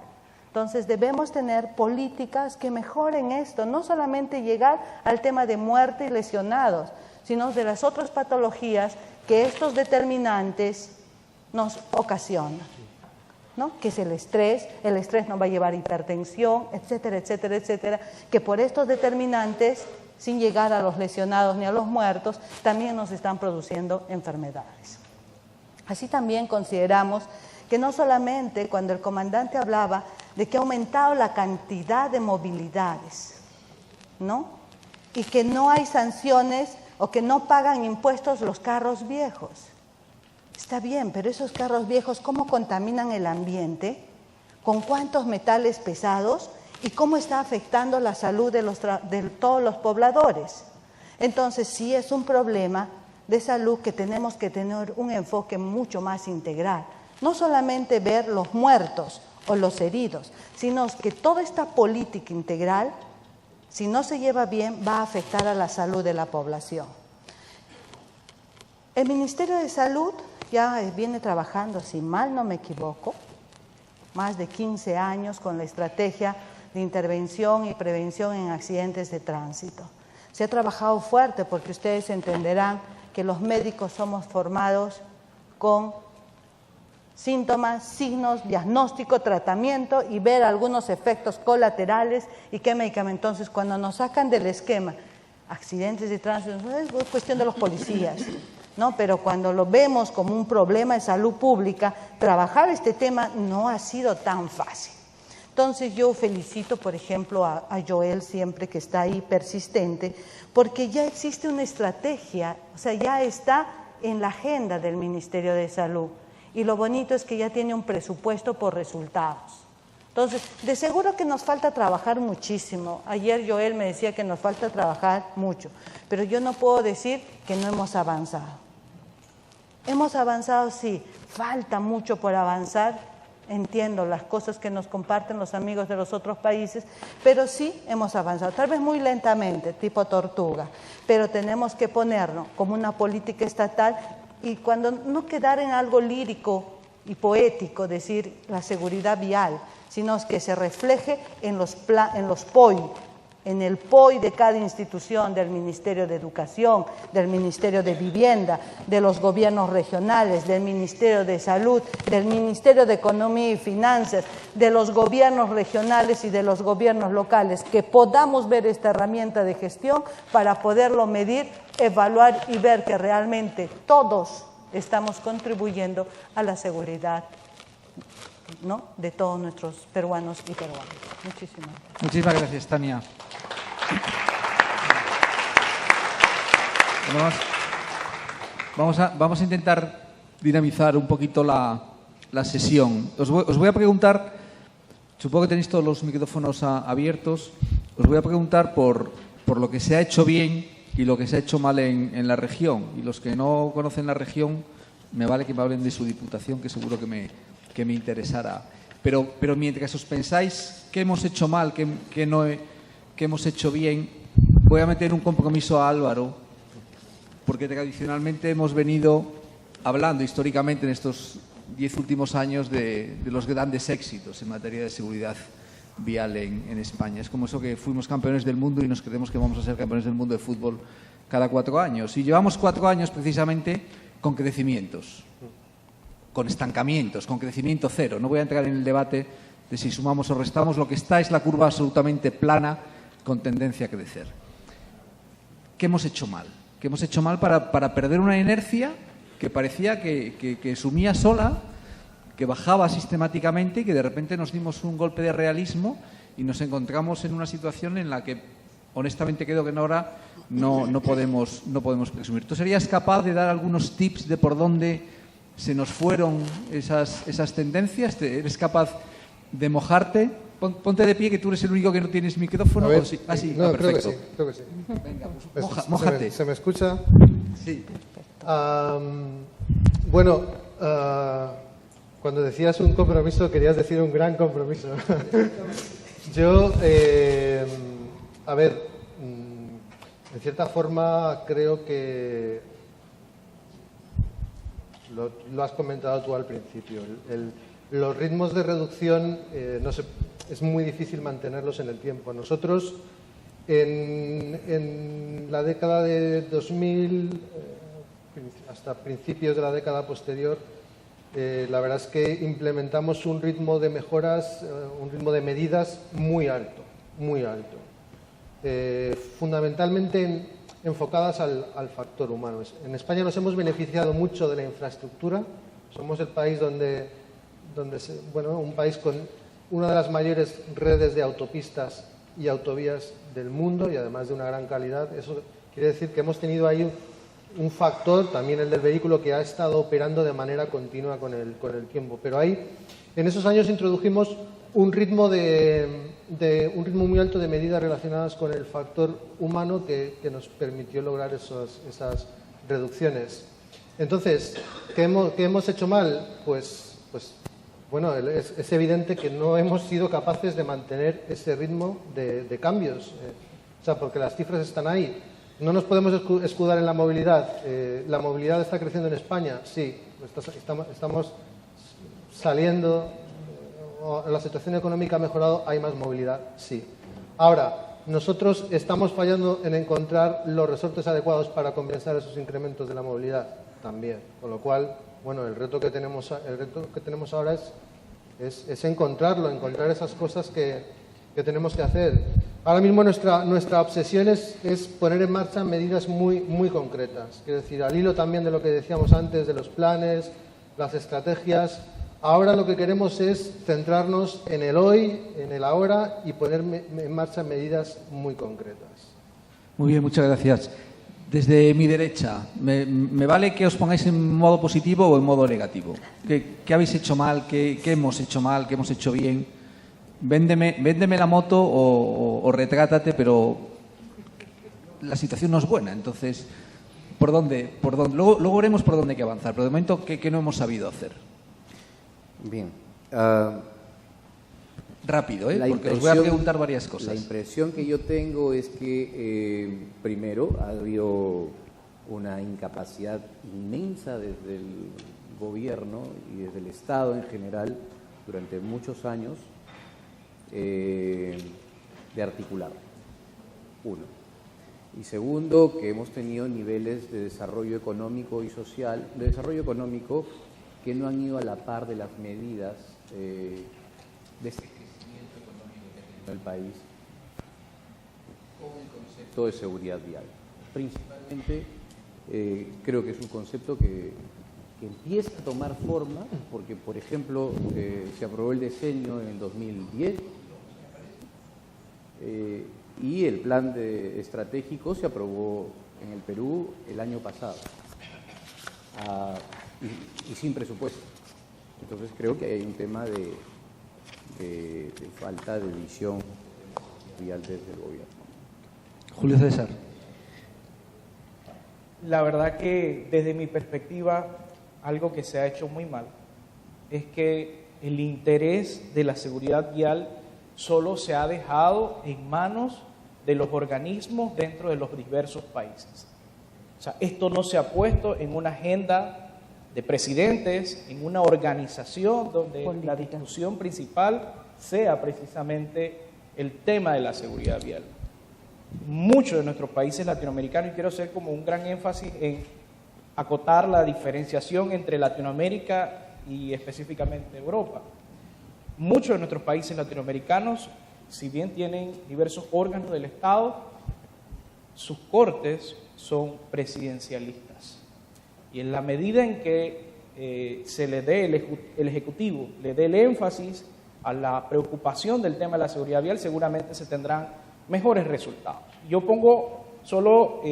Entonces debemos tener políticas que mejoren esto, no solamente llegar al tema de muerte y lesionados, sino de las otras patologías que estos determinantes nos ocasionan, ¿no? Que es el estrés nos va a llevar a hipertensión, etcétera, etcétera, etcétera, que por estos determinantes, sin llegar a los lesionados ni a los muertos, también nos están produciendo enfermedades. Así también consideramos que no solamente cuando el comandante hablaba de que ha aumentado la cantidad de movilidades, ¿no? Y que no hay sanciones o que no pagan impuestos los carros viejos. Está bien, pero esos carros viejos, ¿cómo contaminan el ambiente? ¿Con cuántos metales pesados? ¿Y cómo está afectando la salud de todos los pobladores? Entonces, sí es un problema de salud que tenemos que tener un enfoque mucho más integral. No solamente ver los muertos o los heridos, sino que toda esta política integral, si no se lleva bien, va a afectar a la salud de la población. El Ministerio de Salud ya viene trabajando, si mal no me equivoco, más de 15 años con la estrategia de intervención y prevención en accidentes de tránsito. Se ha trabajado fuerte porque ustedes entenderán que los médicos somos formados con síntomas, signos, diagnóstico, tratamiento y ver algunos efectos colaterales y qué medicamento. Entonces, cuando nos sacan del esquema accidentes de tránsito, es cuestión de los policías, ¿no? Pero cuando lo vemos como un problema de salud pública, trabajar este tema no ha sido tan fácil. Entonces, yo felicito, por ejemplo, a Joel siempre que está ahí persistente, porque ya existe una estrategia, o sea, ya está en la agenda del Ministerio de Salud. Y lo bonito es que ya tiene un presupuesto por resultados. Entonces, de seguro que nos falta trabajar muchísimo. Ayer Joel me decía que nos falta trabajar mucho, pero yo no puedo decir que no hemos avanzado. Hemos avanzado, sí, falta mucho por avanzar. Entiendo las cosas que nos comparten los amigos de los otros países, pero sí hemos avanzado, tal vez muy lentamente, tipo tortuga, pero tenemos que ponernos como una política estatal y cuando no quedar en algo lírico y poético, decir la seguridad vial, sino que se refleje en los POI, en el POI de cada institución, del Ministerio de Educación, del Ministerio de Vivienda, de los gobiernos regionales, del Ministerio de Salud, del Ministerio de Economía y Finanzas, de los gobiernos regionales y de los gobiernos locales, que podamos ver esta herramienta de gestión para poderlo medir, evaluar y ver que realmente todos estamos contribuyendo a la seguridad, ¿no?, de todos nuestros peruanos y peruanas. Muchísimas gracias. Muchísimas gracias, Tania. Vamos a intentar dinamizar un poquito la sesión. Os voy a preguntar, supongo que tenéis todos los micrófonos abiertos, os voy a preguntar por lo que se ha hecho bien y lo que se ha hecho mal en la región. Y los que no conocen la región, me vale que me hablen de su diputación, que seguro que me interesará. Pero mientras os pensáis qué hemos hecho mal, qué hemos hecho bien, voy a meter un compromiso a Álvaro, porque tradicionalmente hemos venido hablando históricamente en estos 10 últimos años de los grandes éxitos en materia de seguridad vial en España. Es como eso que fuimos campeones del mundo y nos creemos que vamos a ser campeones del mundo de fútbol cada 4 años. Y llevamos 4 años precisamente con crecimientos, con estancamientos, con crecimiento cero. No voy a entrar en el debate de si sumamos o restamos. Lo que está es la curva absolutamente plana con tendencia a crecer. ¿Qué hemos hecho mal? ¿Qué hemos hecho mal para perder una inercia que parecía que sumía sola, que bajaba sistemáticamente y que de repente nos dimos un golpe de realismo y nos encontramos en una situación en la que honestamente creo que ahora no podemos presumir? ¿Tú serías capaz de dar algunos tips de por dónde se nos fueron esas tendencias? ¿Eres capaz de mojarte? Ponte de pie, que tú eres el único que no tienes micrófono. Ver, sí. No, perfecto. Creo que sí. Venga, pues mójate. ¿Se me escucha? Sí. Bueno, cuando decías un compromiso, querías decir un gran compromiso. Yo, a ver, en cierta forma creo que lo has comentado tú al principio. Los ritmos de reducción es muy difícil mantenerlos en el tiempo. Nosotros, en la década de 2000, hasta principios de la década posterior, la verdad es que implementamos un ritmo de mejoras, un ritmo de medidas muy alto, fundamentalmente enfocadas al factor humano. En España nos hemos beneficiado mucho de la infraestructura. Somos el país un país con una de las mayores redes de autopistas y autovías del mundo, y además de una gran calidad. Eso quiere decir que hemos tenido ahí un factor, también el del vehículo, que ha estado operando de manera continua con el tiempo. Pero ahí, en esos años, introdujimos un ritmo muy alto de medidas relacionadas con el factor humano que nos permitió lograr esas reducciones. Entonces, ¿qué hemos hecho mal? Pues bueno, es evidente que no hemos sido capaces de mantener ese ritmo de cambios. Porque las cifras están ahí. No nos podemos escudar en la movilidad. ¿La movilidad está creciendo en España? Sí. Estamos saliendo. La situación económica ha mejorado. ¿Hay más movilidad? Sí. Ahora, nosotros estamos fallando en encontrar los resortes adecuados para compensar esos incrementos de la movilidad también. Con lo cual, bueno, el reto que tenemos ahora es encontrar esas cosas que tenemos que hacer. Ahora mismo nuestra obsesión es poner en marcha medidas muy concretas. Quiero decir, al hilo también de lo que decíamos antes, de los planes, las estrategias. Ahora lo que queremos es centrarnos en el hoy, en el ahora, y poner en marcha medidas muy concretas. Muy bien, muchas gracias. Desde mi derecha, ¿me vale que os pongáis en modo positivo o en modo negativo? ¿Qué habéis hecho mal? ¿Qué hemos hecho mal? ¿Qué hemos hecho bien? Véndeme la moto o retrátate, pero la situación no es buena. Entonces, ¿por dónde? Luego veremos por dónde hay que avanzar. Pero de momento, ¿qué no hemos sabido hacer? Bien. Rápido, porque os voy a preguntar varias cosas. La impresión que yo tengo es que, primero, ha habido una incapacidad inmensa desde el gobierno y desde el Estado en general durante muchos años de articular. Uno. Y segundo, que hemos tenido niveles de desarrollo económico y social, de desarrollo económico que no han ido a la par de las medidas de este crecimiento económico que ha tenido el país con el concepto de seguridad vial. Principalmente, creo que es un concepto que empieza a tomar forma, porque, por ejemplo, se aprobó el decenio en el 2010 y el plan estratégico se aprobó en el Perú el año pasado. Y sin presupuesto. Entonces creo que hay un tema de falta de visión vial desde el gobierno. Julio César. La verdad que desde mi perspectiva, algo que se ha hecho muy mal es que el interés de la seguridad vial solo se ha dejado en manos de los organismos dentro de los diversos países. O sea, esto no se ha puesto en una agenda de presidentes, en una organización donde la discusión principal sea precisamente el tema de la seguridad vial. Muchos de nuestros países latinoamericanos, y quiero hacer como un gran énfasis en acotar la diferenciación entre Latinoamérica y específicamente Europa. Muchos de nuestros países latinoamericanos, si bien tienen diversos órganos del Estado, sus cortes son presidencialistas. Y en la medida en que se le dé el Ejecutivo, le dé el énfasis a la preocupación del tema de la seguridad vial, seguramente se tendrán mejores resultados. Yo pongo solo,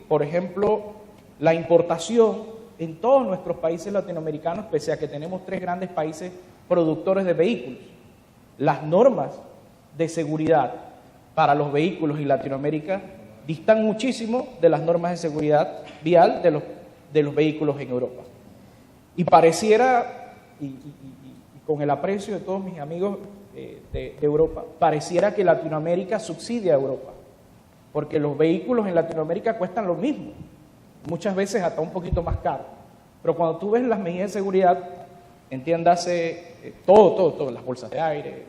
por ejemplo, la importación en todos nuestros países latinoamericanos, pese a que tenemos 3 grandes países productores de vehículos. Las normas de seguridad para los vehículos en Latinoamérica distan muchísimo de las normas de seguridad vial de los vehículos en Europa. Y pareciera, y con el aprecio de todos mis amigos de Europa, pareciera que Latinoamérica subsidia a Europa, porque los vehículos en Latinoamérica cuestan lo mismo, muchas veces hasta un poquito más caro. Pero cuando tú ves las medidas de seguridad, entiéndase, todo, las bolsas de aire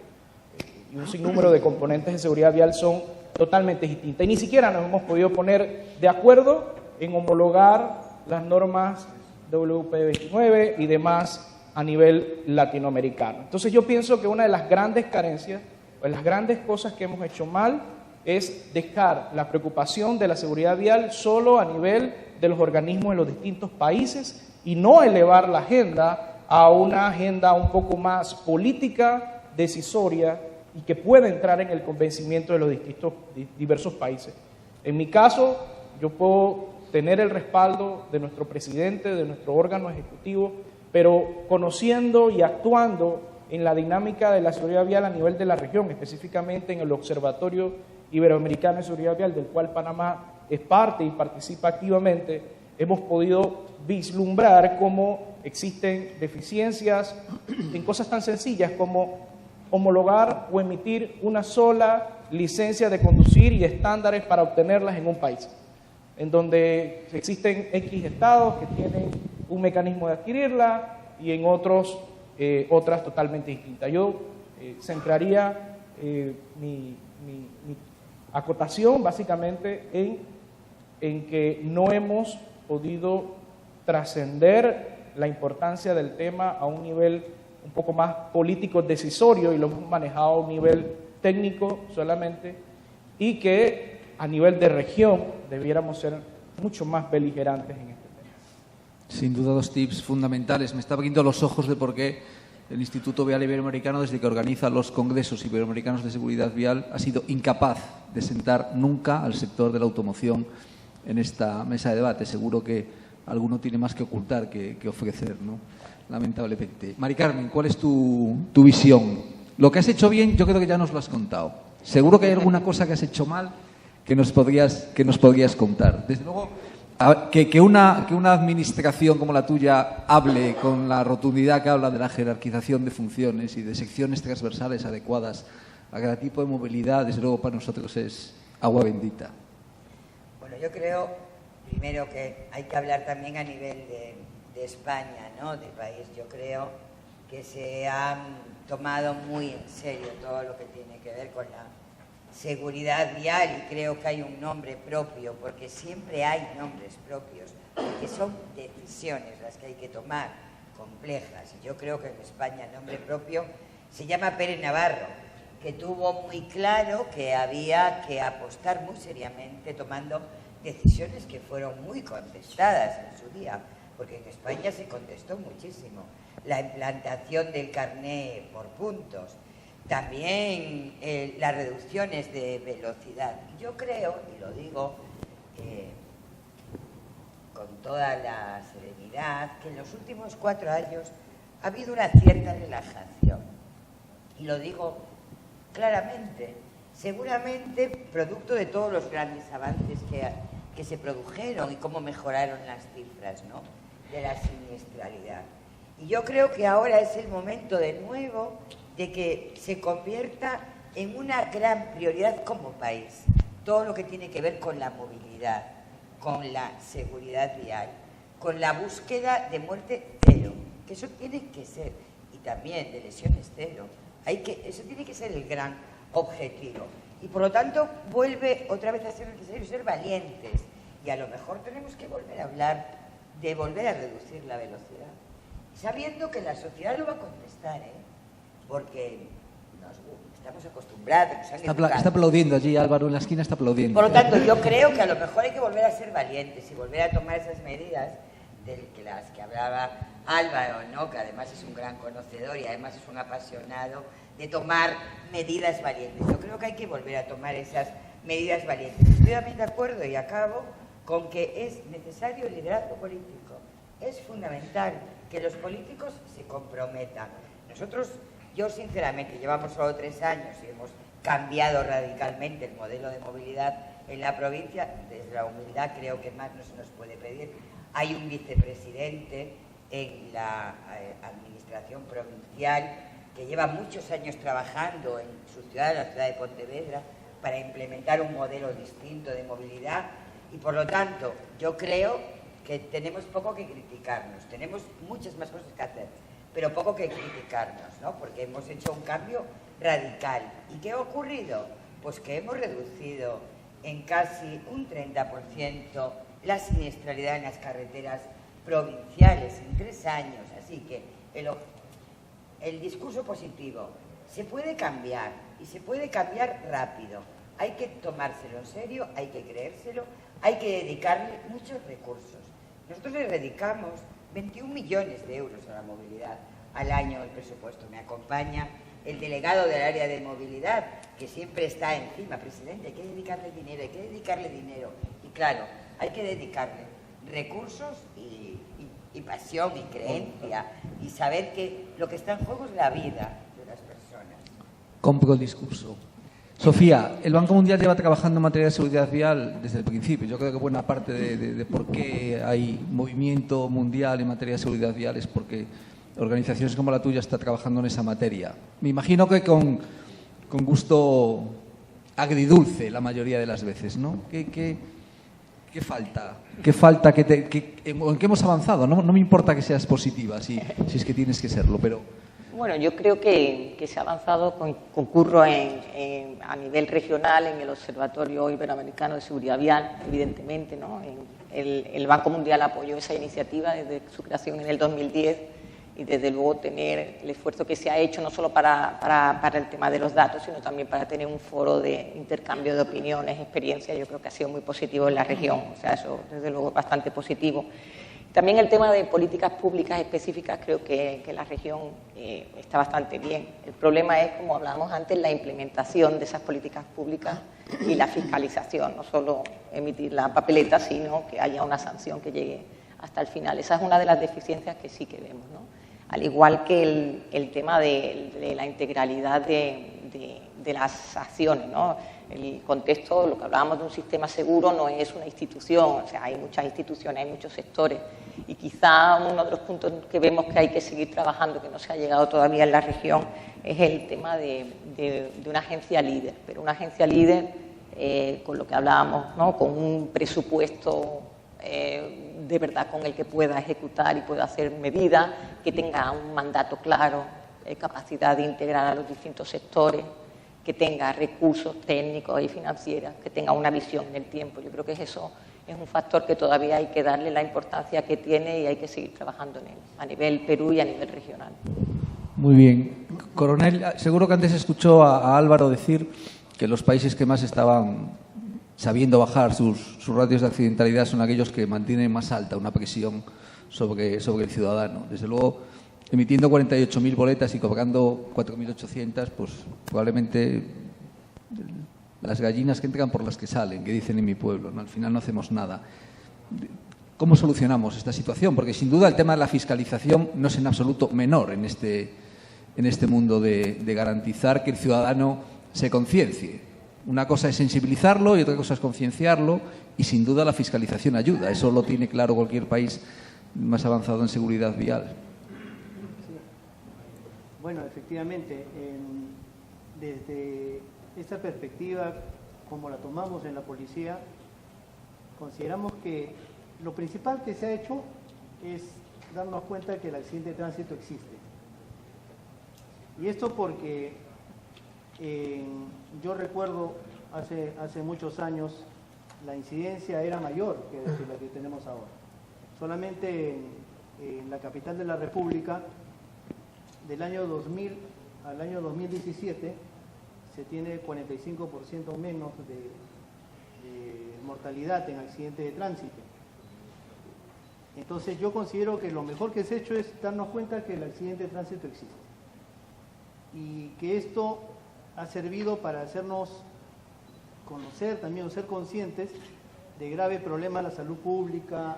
y un sinnúmero de componentes de seguridad vial son totalmente distintas. Y ni siquiera nos hemos podido poner de acuerdo en homologar las normas WP29 y demás a nivel latinoamericano. Entonces yo pienso que una de las grandes carencias, o de las grandes cosas que hemos hecho mal, es dejar la preocupación de la seguridad vial solo a nivel de los organismos de los distintos países y no elevar la agenda a una agenda un poco más política, decisoria y que pueda entrar en el convencimiento de los diversos países. En mi caso, yo puedo tener el respaldo de nuestro presidente, de nuestro órgano ejecutivo, pero conociendo y actuando en la dinámica de la seguridad vial a nivel de la región, específicamente en el Observatorio Iberoamericano de Seguridad Vial, del cual Panamá es parte y participa activamente, hemos podido vislumbrar cómo existen deficiencias en cosas tan sencillas como homologar o emitir una sola licencia de conducir y estándares para obtenerlas en un país, en donde existen X estados que tienen un mecanismo de adquirirla y en otros otras totalmente distintas. Yo centraría mi acotación básicamente en que no hemos podido trascender la importancia del tema a un nivel un poco más político decisorio y lo hemos manejado a un nivel técnico solamente, y que a nivel de región debiéramos ser mucho más beligerantes en este tema. Sin duda 2 tips fundamentales. Me está abriendo los ojos de por qué el Instituto Vial Iberoamericano, desde que organiza los congresos iberoamericanos de seguridad vial, ha sido incapaz de sentar nunca al sector de la automoción en esta mesa de debate. Seguro que alguno tiene más que ocultar que ofrecer, ¿no? Lamentablemente. Mari Carmen, ¿cuál es tu visión? Lo que has hecho bien, yo creo que ya nos lo has contado. Seguro que hay alguna cosa que has hecho mal que nos podrías contar. Desde luego, que una administración como la tuya hable con la rotundidad que habla de la jerarquización de funciones y de secciones transversales adecuadas a cada tipo de movilidad, desde luego para nosotros es agua bendita. Bueno, yo creo, primero, que hay que hablar también a nivel de España, ¿no?, del país. Yo creo que se ha tomado muy en serio todo lo que tiene que ver con la seguridad vial, y creo que hay un nombre propio, porque siempre hay nombres propios, porque son decisiones las que hay que tomar, complejas. Y yo creo que en España el nombre propio se llama Pérez Navarro, que tuvo muy claro que había que apostar muy seriamente tomando decisiones que fueron muy contestadas en su día, porque en España se contestó muchísimo. La implantación del carné por puntos, también las reducciones de velocidad. Yo creo, y lo digo con toda la serenidad, que en los últimos 4 años ha habido una cierta relajación. Y lo digo claramente, seguramente producto de todos los grandes avances que se produjeron y cómo mejoraron las cifras, ¿no?, de la siniestralidad. Y yo creo que ahora es el momento de nuevo de que se convierta en una gran prioridad como país, todo lo que tiene que ver con la movilidad, con la seguridad vial, con la búsqueda de muerte cero, que eso tiene que ser, y también de lesiones cero. Eso tiene que ser el gran objetivo. Y por lo tanto vuelve otra vez a ser necesario ser valientes. Y a lo mejor tenemos que volver a hablar de volver a reducir la velocidad. Sabiendo que la sociedad lo va a contestar, porque estamos acostumbrados. Está aplaudiendo allí, Álvaro, en la esquina está aplaudiendo. Por lo tanto, yo creo que a lo mejor hay que volver a ser valientes y volver a tomar esas medidas de las que hablaba Álvaro, ¿no? Que además es un gran conocedor y además es un apasionado de tomar medidas valientes. Yo creo que hay que volver a tomar esas medidas valientes. Estoy también de acuerdo y acabo con que es necesario el liderazgo político. Es fundamental que los políticos se comprometan. Yo sinceramente, llevamos solo 3 años y hemos cambiado radicalmente el modelo de movilidad en la provincia. Desde la humildad creo que más no se nos puede pedir. Hay un vicepresidente en la administración provincial que lleva muchos años trabajando en su ciudad, la ciudad de Pontevedra, para implementar un modelo distinto de movilidad y por lo tanto yo creo que tenemos poco que criticarnos, tenemos muchas más cosas que hacer, pero poco que criticarnos, ¿no? Porque hemos hecho un cambio radical. ¿Y qué ha ocurrido? Pues que hemos reducido en casi un 30% la siniestralidad en las carreteras provinciales en 3 años. Así que el discurso positivo se puede cambiar y se puede cambiar rápido. Hay que tomárselo en serio, hay que creérselo, hay que dedicarle muchos recursos. Nosotros le dedicamos 21 millones de euros a la movilidad al año el presupuesto. Me acompaña el delegado del área de movilidad, que siempre está encima. Presidente, hay que dedicarle dinero, hay que dedicarle dinero. Y claro, hay que dedicarle recursos y pasión y creencia y saber que lo que está en juego es la vida de las personas. Compro el discurso. Sofía, el Banco Mundial lleva trabajando en materia de seguridad vial desde el principio. Yo creo que buena parte de por qué hay movimiento mundial en materia de seguridad vial es porque organizaciones como la tuya están trabajando en esa materia. Me imagino que con gusto agridulce la mayoría de las veces, ¿no? ¿Qué falta? ¿Qué falta? ¿En qué hemos avanzado? No me importa que seas positiva, si es que tienes que serlo, pero... Bueno, yo creo que se ha avanzado, concurro a nivel regional en el Observatorio Iberoamericano de Seguridad Vial, evidentemente, ¿no? El Banco Mundial apoyó esa iniciativa desde su creación en el 2010 y desde luego tener el esfuerzo que se ha hecho no solo para el tema de los datos, sino también para tener un foro de intercambio de opiniones, experiencias, yo creo que ha sido muy positivo en la región, o sea, eso desde luego es bastante positivo. También el tema de políticas públicas específicas creo que la región está bastante bien. El problema es, como hablábamos antes, la implementación de esas políticas públicas y la fiscalización, no solo emitir la papeleta, sino que haya una sanción que llegue hasta el final. Esa es una de las deficiencias que sí que vemos, ¿no? Al igual que el tema de la integralidad de las acciones, ¿no? El contexto, lo que hablábamos de un sistema seguro, no es una institución, o sea, hay muchas instituciones, hay muchos sectores, y quizá uno de los puntos que vemos que hay que seguir trabajando, que no se ha llegado todavía en la región, es el tema de una agencia líder, pero una agencia líder con lo que hablábamos, ¿no? Con un presupuesto de verdad con el que pueda ejecutar y pueda hacer medidas, que tenga un mandato claro, capacidad de integrar a los distintos sectores, que tenga recursos técnicos y financieros, que tenga una visión en el tiempo. Yo creo que eso es un factor que todavía hay que darle la importancia que tiene y hay que seguir trabajando en él, a nivel Perú y a nivel regional. Muy bien. Coronel, seguro que antes escuchó a Álvaro decir que los países que más estaban sabiendo bajar sus ratios de accidentalidad son aquellos que mantienen más alta una presión sobre el ciudadano. Desde luego, emitiendo 48.000 boletas y cobrando 4.800, pues probablemente las gallinas que entran por las que salen, que dicen en mi pueblo, ¿no? Al final no hacemos nada. ¿Cómo solucionamos esta situación? Porque sin duda el tema de la fiscalización no es en absoluto menor en este mundo de garantizar que el ciudadano se conciencie. Una cosa es sensibilizarlo y otra cosa es concienciarlo, y sin duda la fiscalización ayuda. Eso lo tiene claro cualquier país más avanzado en seguridad vial. Bueno, efectivamente, desde esta perspectiva, como la tomamos en la policía, consideramos que lo principal que se ha hecho es darnos cuenta que el accidente de tránsito existe. Y esto porque yo recuerdo hace muchos años la incidencia era mayor que la que tenemos ahora. Solamente en la capital de la República, del año 2000 al año 2017, se tiene 45% menos de mortalidad en accidentes de tránsito. Entonces yo considero que lo mejor que se ha hecho es darnos cuenta que el accidente de tránsito existe y que esto ha servido para hacernos conocer también o ser conscientes de graves problemas a la salud pública,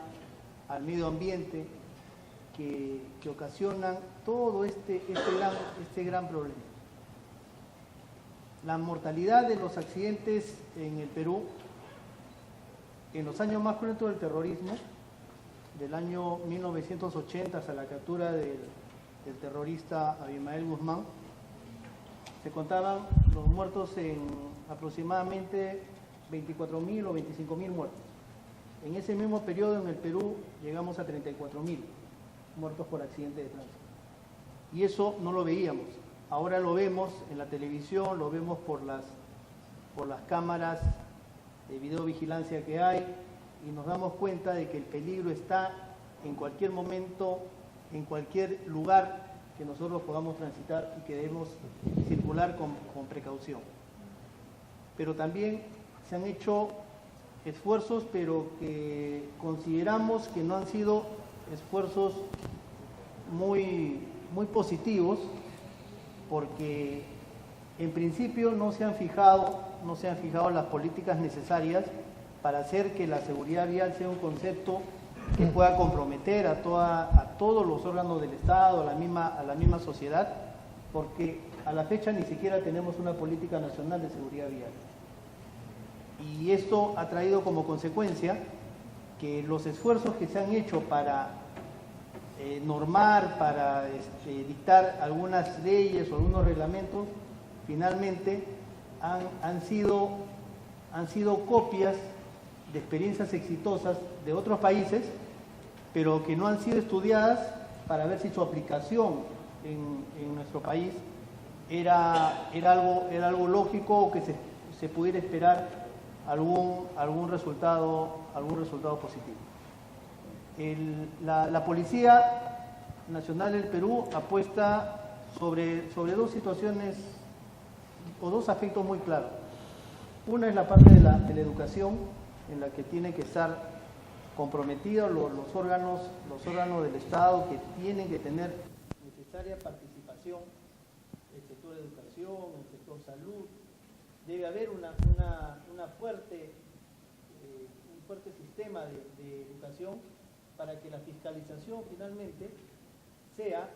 al medio ambiente, que ocasionan todo este gran problema. La mortalidad de los accidentes en el Perú, en los años más cruentos del terrorismo, del año 1980 hasta la captura del terrorista Abimael Guzmán, se contaban los muertos en aproximadamente 24.000 o 25.000 muertos. En ese mismo periodo en el Perú llegamos a 34.000 muertos por accidente de tránsito. Y eso no lo veíamos. Ahora lo vemos en la televisión, lo vemos por las cámaras de videovigilancia que hay y nos damos cuenta de que el peligro está en cualquier momento, en cualquier lugar que nosotros podamos transitar y que debemos circular con precaución. Pero también se han hecho esfuerzos, pero que consideramos que no han sido esfuerzos muy positivos, porque en principio no se han fijado las políticas necesarias para hacer que la seguridad vial sea un concepto que pueda comprometer a todos los órganos del Estado, a la misma sociedad, porque a la fecha ni siquiera tenemos una política nacional de seguridad vial. Y esto ha traído como consecuencia que los esfuerzos que se han hecho para normar, para dictar algunas leyes o algunos reglamentos, finalmente han sido copias de experiencias exitosas de otros países, pero que no han sido estudiadas para ver si su aplicación en nuestro país era algo lógico o que se pudiera esperar algún resultado positivo. La Policía Nacional del Perú apuesta sobre dos situaciones o dos aspectos muy claros. Una es la parte de la educación, en la que tienen que estar comprometidos los órganos del Estado, que tienen que tener necesaria participación, el sector educación, el sector salud. Debe haber un fuerte sistema de educación para que la fiscalización finalmente sea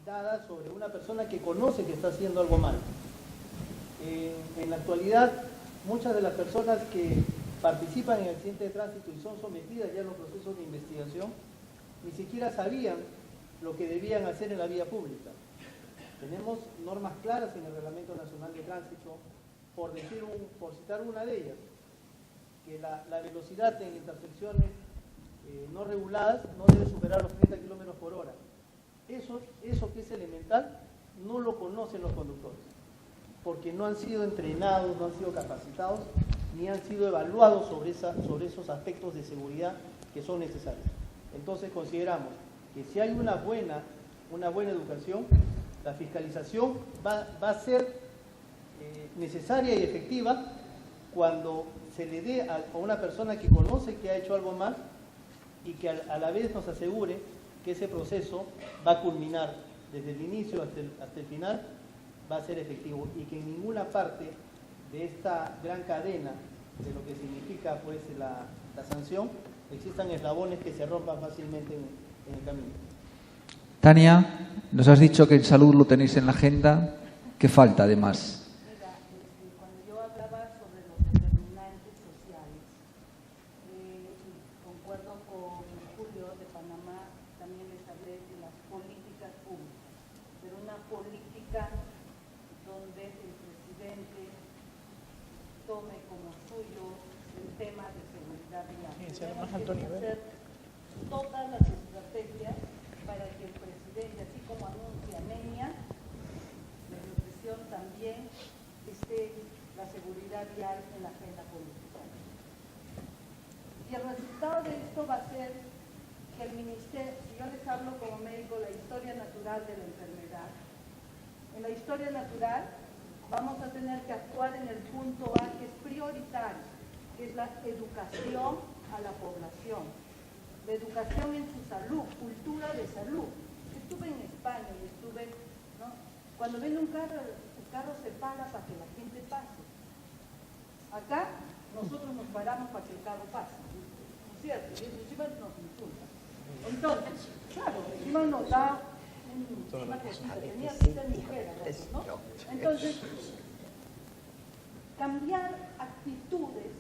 dada sobre una persona que conoce que está haciendo algo mal. En la actualidad, muchas de las personas que participan en accidentes de tránsito y son sometidas ya a los procesos de investigación, ni siquiera sabían lo que debían hacer en la vía pública. Tenemos normas claras en el Reglamento Nacional de Tránsito, por citar una de ellas, que la velocidad en intersecciones no reguladas no debe superar los 30 kilómetros por hora. Eso que es elemental no lo conocen los conductores, porque no han sido entrenados, no han sido capacitados, ni han sido evaluados sobre esos aspectos de seguridad que son necesarios. Entonces consideramos que si hay una buena educación, la fiscalización va a ser necesaria y efectiva cuando se le dé a una persona que conoce que ha hecho algo mal y que a la vez nos asegure que ese proceso va a culminar desde el inicio hasta el final, va a ser efectivo y que en ninguna parte de esta gran cadena de lo que significa pues la sanción existan eslabones que se rompan fácilmente en el camino. Tania, nos has dicho que en salud lo tenéis en la agenda. ¿Qué falta además? Mira, cuando yo hablaba sobre los determinantes sociales, concuerdo con Julio de Panamá, también les hablé de las políticas públicas, pero una política donde el presidente tome como suyo el tema de seguridad vial. Sí, Tenemos más alto que nivel. hacer todas las estrategias para que el presidente, así como anuncia Menia, de nutrición también, esté la seguridad vial en la agenda política. Y el resultado de esto va a ser que el ministerio, si yo les hablo como médico, la historia natural de la enfermedad, en la historia natural vamos a tener que actuar en el punto A, que es prioritario, que es la educación a la población. La educación en su salud, cultura de salud. Estuve en España y estuve, ¿no? Cuando viene un carro, el carro se para para que la gente pase. Acá nosotros nos paramos para que el carro pase, ¿no es cierto? Y encima nos insulta. Entonces, claro, encima nos da una cosita, tenía que ser mujer, ¿no? Entonces, cambiar actitudes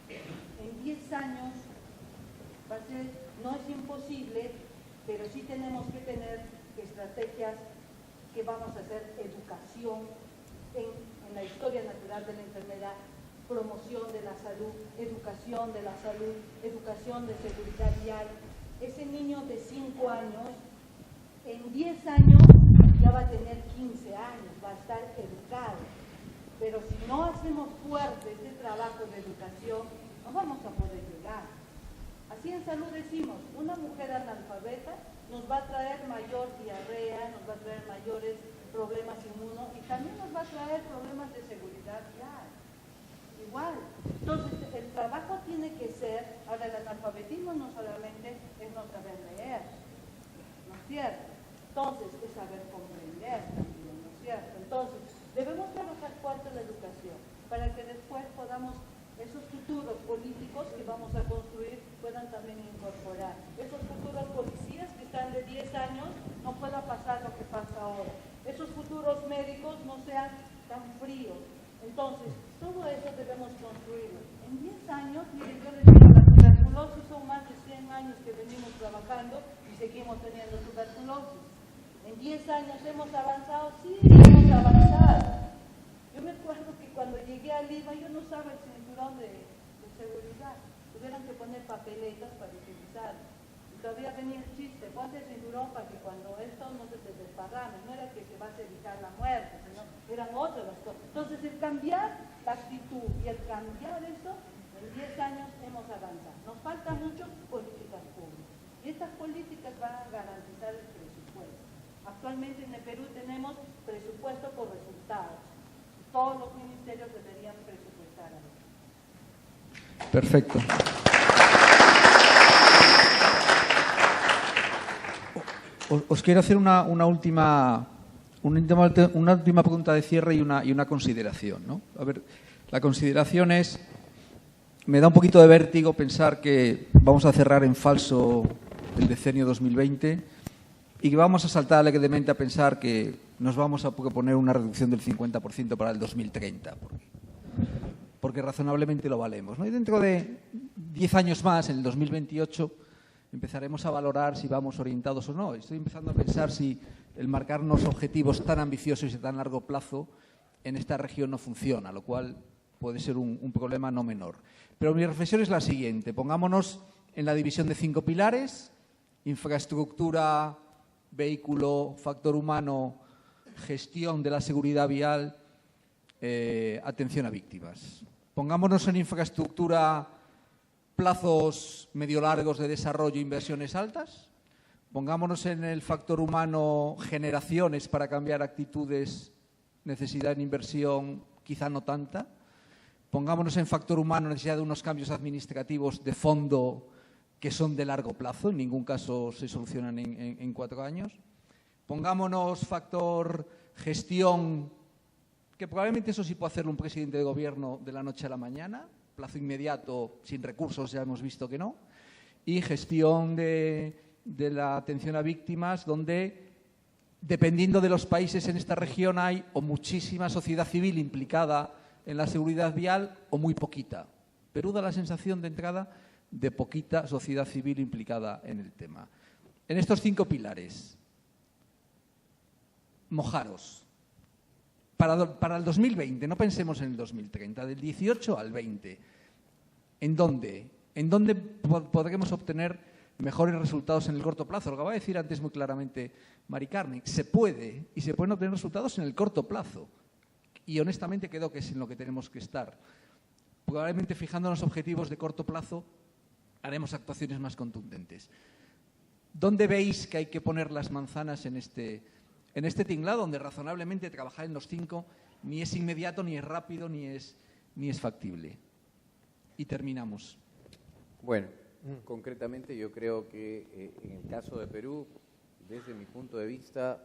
en 10 años va a ser, no es imposible, pero sí tenemos que tener estrategias que vamos a hacer educación en la historia natural de la enfermedad, promoción de la salud, educación de la salud, educación de seguridad vial. Ese niño de 5 años, en 10 años ya va a tener 15 años, va a estar educado. Pero si no hacemos fuerte este trabajo de educación, no vamos a poder llegar. Así en salud decimos, una mujer analfabeta nos va a traer mayor diarrea, nos va a traer mayores problemas inmunos y también nos va a traer problemas de seguridad vial. Igual. Entonces, el trabajo tiene que ser, ahora el analfabetismo no solamente es no saber leer, ¿no es cierto? Entonces, es saber comprender también, ¿no es cierto? Entonces, debemos trabajar fuerte la educación para que después podamos, esos futuros políticos que vamos a construir puedan también incorporar. Esos futuros policías que están de 10 años no pueda pasar lo que pasa ahora. Esos futuros médicos no sean tan fríos. Entonces, todo eso debemos construirlo. En 10 años, miren, yo les digo, la tuberculosis son más de 100 años que venimos trabajando y seguimos teniendo tuberculosis. En 10 años hemos avanzado, sí, hemos avanzado. Yo me acuerdo que cuando llegué a Lima, yo no usaba el cinturón de seguridad. Tuvieron que poner papeletas para utilizar. Y todavía venía el chiste, ponte el cinturón para que cuando esto no se te desparrame, no era que te vas a evitar la muerte, sino eran otras las cosas. Entonces, el cambiar la actitud y el cambiar eso, en 10 años hemos avanzado. Nos falta mucho políticas públicas. Y estas políticas van a garantizar el presupuesto. Actualmente en el Perú tenemos presupuesto por resultados. Todos los ministerios deberían presupuestar a eso. Perfecto. Os quiero hacer una última pregunta de cierre y una consideración, ¿no? A ver, la consideración es, me da un poquito de vértigo pensar que vamos a cerrar en falso el decenio 2020 y que vamos a saltar alegremente a pensar que nos vamos a proponer una reducción del 50% para el 2030, porque razonablemente lo valemos, ¿no? Y dentro de 10 años más, en el 2028, empezaremos a valorar si vamos orientados o no. Estoy empezando a pensar si el marcarnos objetivos tan ambiciosos y a tan largo plazo en esta región no funciona, lo cual puede ser un problema no menor. Pero mi reflexión es la siguiente. Pongámonos en la división de 5 pilares: infraestructura, vehículo, factor humano, gestión de la seguridad vial, atención a víctimas. Pongámonos en infraestructura, plazos medio largos de desarrollo e inversiones altas. Pongámonos en el factor humano, generaciones para cambiar actitudes, necesidad en inversión quizá no tanta. Pongámonos en factor humano, necesidad de unos cambios administrativos de fondo que son de largo plazo, en ningún caso se solucionan en 4 años. Pongámonos factor gestión, que probablemente eso sí puede hacerlo un presidente de gobierno de la noche a la mañana, plazo inmediato, sin recursos, ya hemos visto que no. Y gestión de la atención a víctimas, donde, dependiendo de los países en esta región, hay o muchísima sociedad civil implicada en la seguridad vial o muy poquita. Perú da la sensación de entrada de poquita sociedad civil implicada en el tema. En estos 5 pilares, mojaros. para el 2020, no pensemos en el 2030, del 18 al 20, ¿en dónde? ¿En dónde podremos obtener mejores resultados en el corto plazo? Lo que acaba de decir antes muy claramente Mari Carmen, se pueden obtener resultados en el corto plazo. Y honestamente creo que es en lo que tenemos que estar. Probablemente fijándonos objetivos de corto plazo haremos actuaciones más contundentes. ¿Dónde veis que hay que poner las manzanas en este tinglado, donde razonablemente trabajar en los 5 ni es inmediato, ni es rápido, ni es factible? Y terminamos. Bueno, concretamente yo creo que en el caso de Perú, desde mi punto de vista,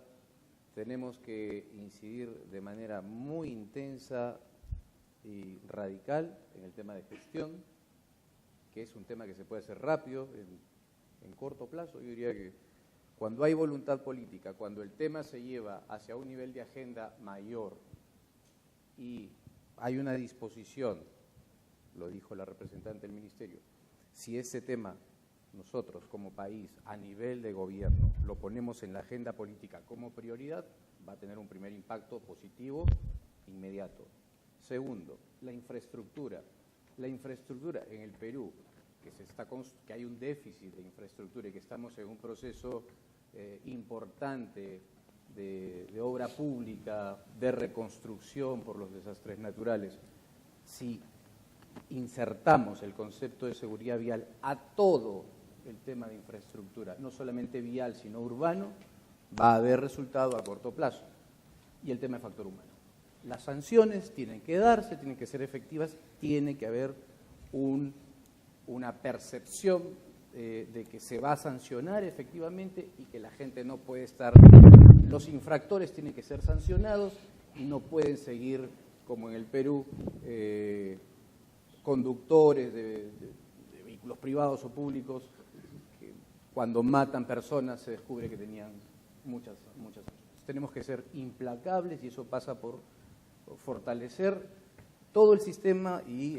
tenemos que incidir de manera muy intensa y radical en el tema de gestión, que es un tema que se puede hacer rápido, en corto plazo. Yo diría que cuando hay voluntad política, cuando el tema se lleva hacia un nivel de agenda mayor y hay una disposición, lo dijo la representante del Ministerio, si ese tema nosotros como país a nivel de gobierno lo ponemos en la agenda política como prioridad, va a tener un primer impacto positivo inmediato. Segundo, la infraestructura. La infraestructura en el Perú, que hay un déficit de infraestructura y que estamos en un proceso importante de obra pública, de reconstrucción por los desastres naturales, si insertamos el concepto de seguridad vial a todo el tema de infraestructura, no solamente vial, sino urbano, va a haber resultado a corto plazo. Y el tema de factor humano. Las sanciones tienen que darse, tienen que ser efectivas, tiene que haber una percepción de que se va a sancionar efectivamente y que la gente no puede estar... Los infractores tienen que ser sancionados y no pueden seguir, como en el Perú, conductores de vehículos privados o públicos que cuando matan personas se descubre que tenían muchas sanciones. Tenemos que ser implacables y eso pasa por fortalecer todo el sistema y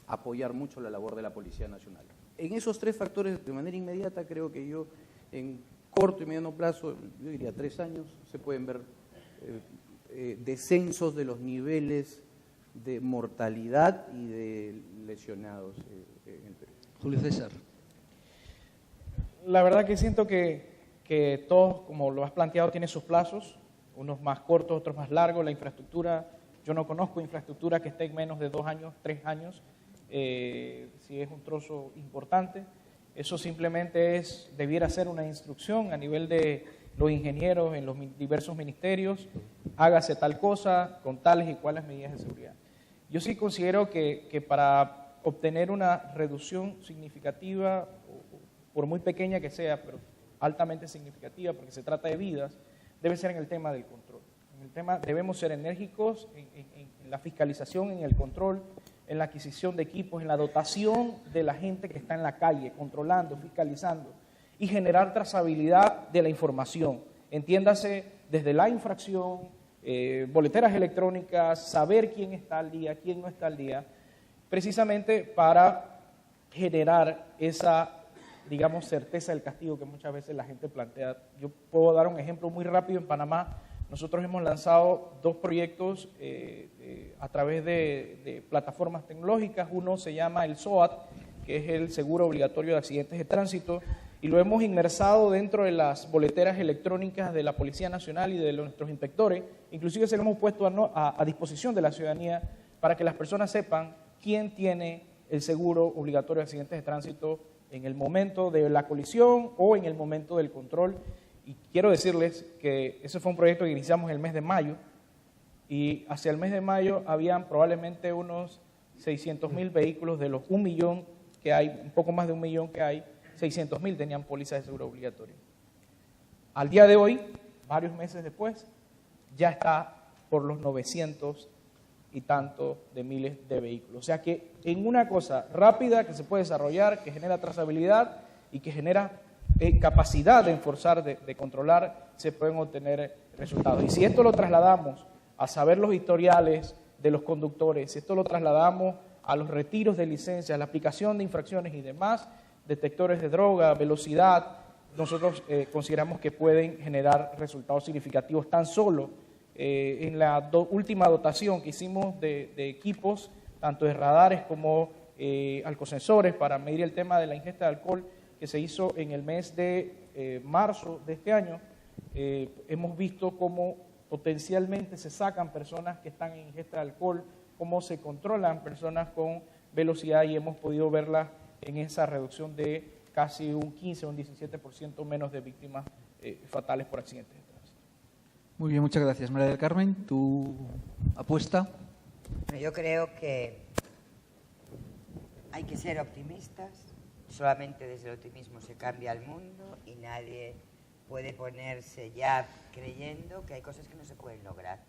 apoyar mucho la labor de la Policía Nacional. En esos 3 factores, de manera inmediata, creo que yo, en corto y mediano plazo, yo diría 3 años, se pueden ver descensos de los niveles de mortalidad y de lesionados en el Perú. Julio César. La verdad que siento que todos, como lo has planteado, tienen sus plazos, unos más cortos, otros más largos. La infraestructura, yo no conozco infraestructura que esté en menos de 2 años, 3 años, si es un trozo importante. Eso simplemente debiera ser una instrucción a nivel de los ingenieros en los diversos ministerios, hágase tal cosa con tales y cuales medidas de seguridad. Yo sí considero que para obtener una reducción significativa, por muy pequeña que sea, pero altamente significativa, porque se trata de vidas, debe ser en el tema del control. En el tema debemos ser enérgicos en la fiscalización, en el control, en la adquisición de equipos, en la dotación de la gente que está en la calle, controlando, fiscalizando, y generar trazabilidad de la información. Entiéndase desde la infracción, boleteras electrónicas, saber quién está al día, quién no está al día, precisamente para generar esa, digamos, certeza del castigo que muchas veces la gente plantea. Yo puedo dar un ejemplo muy rápido. En Panamá nosotros hemos lanzado 2 proyectos a través de plataformas tecnológicas. Uno se llama el SOAT, que es el Seguro Obligatorio de Accidentes de Tránsito, y lo hemos inmersado dentro de las boleteras electrónicas de la Policía Nacional y de nuestros inspectores. Inclusive se lo hemos puesto a disposición de la ciudadanía para que las personas sepan quién tiene el seguro obligatorio de accidentes de tránsito en el momento de la colisión o en el momento del control. Y quiero decirles que ese fue un proyecto que iniciamos el mes de mayo, y hacia el mes de mayo habían probablemente unos 600,000 vehículos de los 1 millón que hay, un poco más de 1 millón que hay, 600,000 tenían póliza de seguro obligatorio. Al día de hoy, varios meses después, ya está por los 900 y tanto de miles de vehículos. O sea que en una cosa rápida que se puede desarrollar, que genera trazabilidad y que genera capacidad de enforzar, de controlar, se pueden obtener resultados. Y si esto lo trasladamos a saber los historiales de los conductores, si esto lo trasladamos a los retiros de licencias, la aplicación de infracciones y demás, detectores de droga, velocidad, nosotros consideramos que pueden generar resultados significativos tan solo en la última dotación que hicimos de equipos, tanto de radares como alcosensores para medir el tema de la ingesta de alcohol, que se hizo en el mes de marzo de este año, hemos visto cómo potencialmente se sacan personas que están en ingesta de alcohol, cómo se controlan personas con velocidad, y hemos podido verla en esa reducción de casi un 15 o un 17% menos de víctimas fatales por accidentes de tránsito. Muy bien, muchas gracias. María del Carmen, ¿tu apuesta? Yo creo que hay que ser optimistas. Solamente desde el optimismo se cambia el mundo y nadie puede ponerse ya creyendo que hay cosas que no se pueden lograr,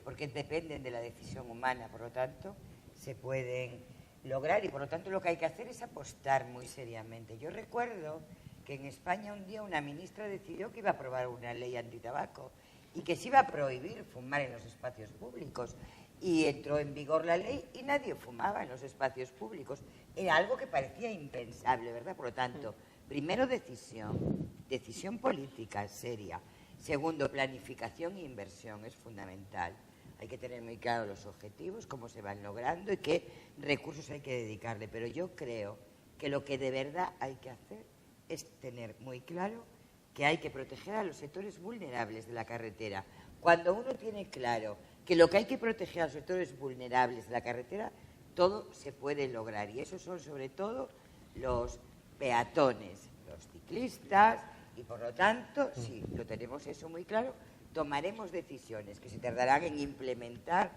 porque dependen de la decisión humana, por lo tanto, se pueden lograr, y por lo tanto lo que hay que hacer es apostar muy seriamente. Yo recuerdo que en España un día una ministra decidió que iba a aprobar una ley antitabaco y que se iba a prohibir fumar en los espacios públicos, y entró en vigor la ley y nadie fumaba en los espacios públicos. Era algo que parecía impensable, ¿verdad? Por lo tanto, primero decisión política seria. Segundo, planificación e inversión es fundamental. Hay que tener muy claro los objetivos, cómo se van logrando y qué recursos hay que dedicarle. Pero yo creo que lo que de verdad hay que hacer es tener muy claro que hay que proteger a los sectores vulnerables de la carretera. Cuando uno tiene claro que lo que hay que proteger a los sectores vulnerables de la carretera, todo se puede lograr. Y esos son sobre todo los peatones, los ciclistas, y por lo tanto, si lo tenemos eso muy claro, tomaremos decisiones que se tardarán en implementar.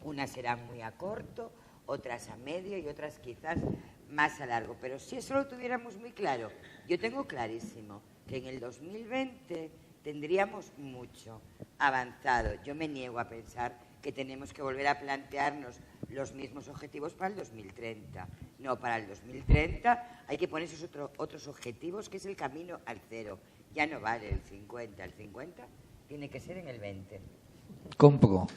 Unas serán muy a corto, otras a medio y otras quizás más a largo. Pero si eso lo tuviéramos muy claro, yo tengo clarísimo que en el 2020 tendríamos mucho avanzado. Yo me niego a pensar que tenemos que volver a plantearnos los mismos objetivos para el 2030. No, para el 2030 hay que poner esos otros objetivos, que es el camino al cero. Ya no vale el 50, el 50 tiene que ser en el 20. Compro.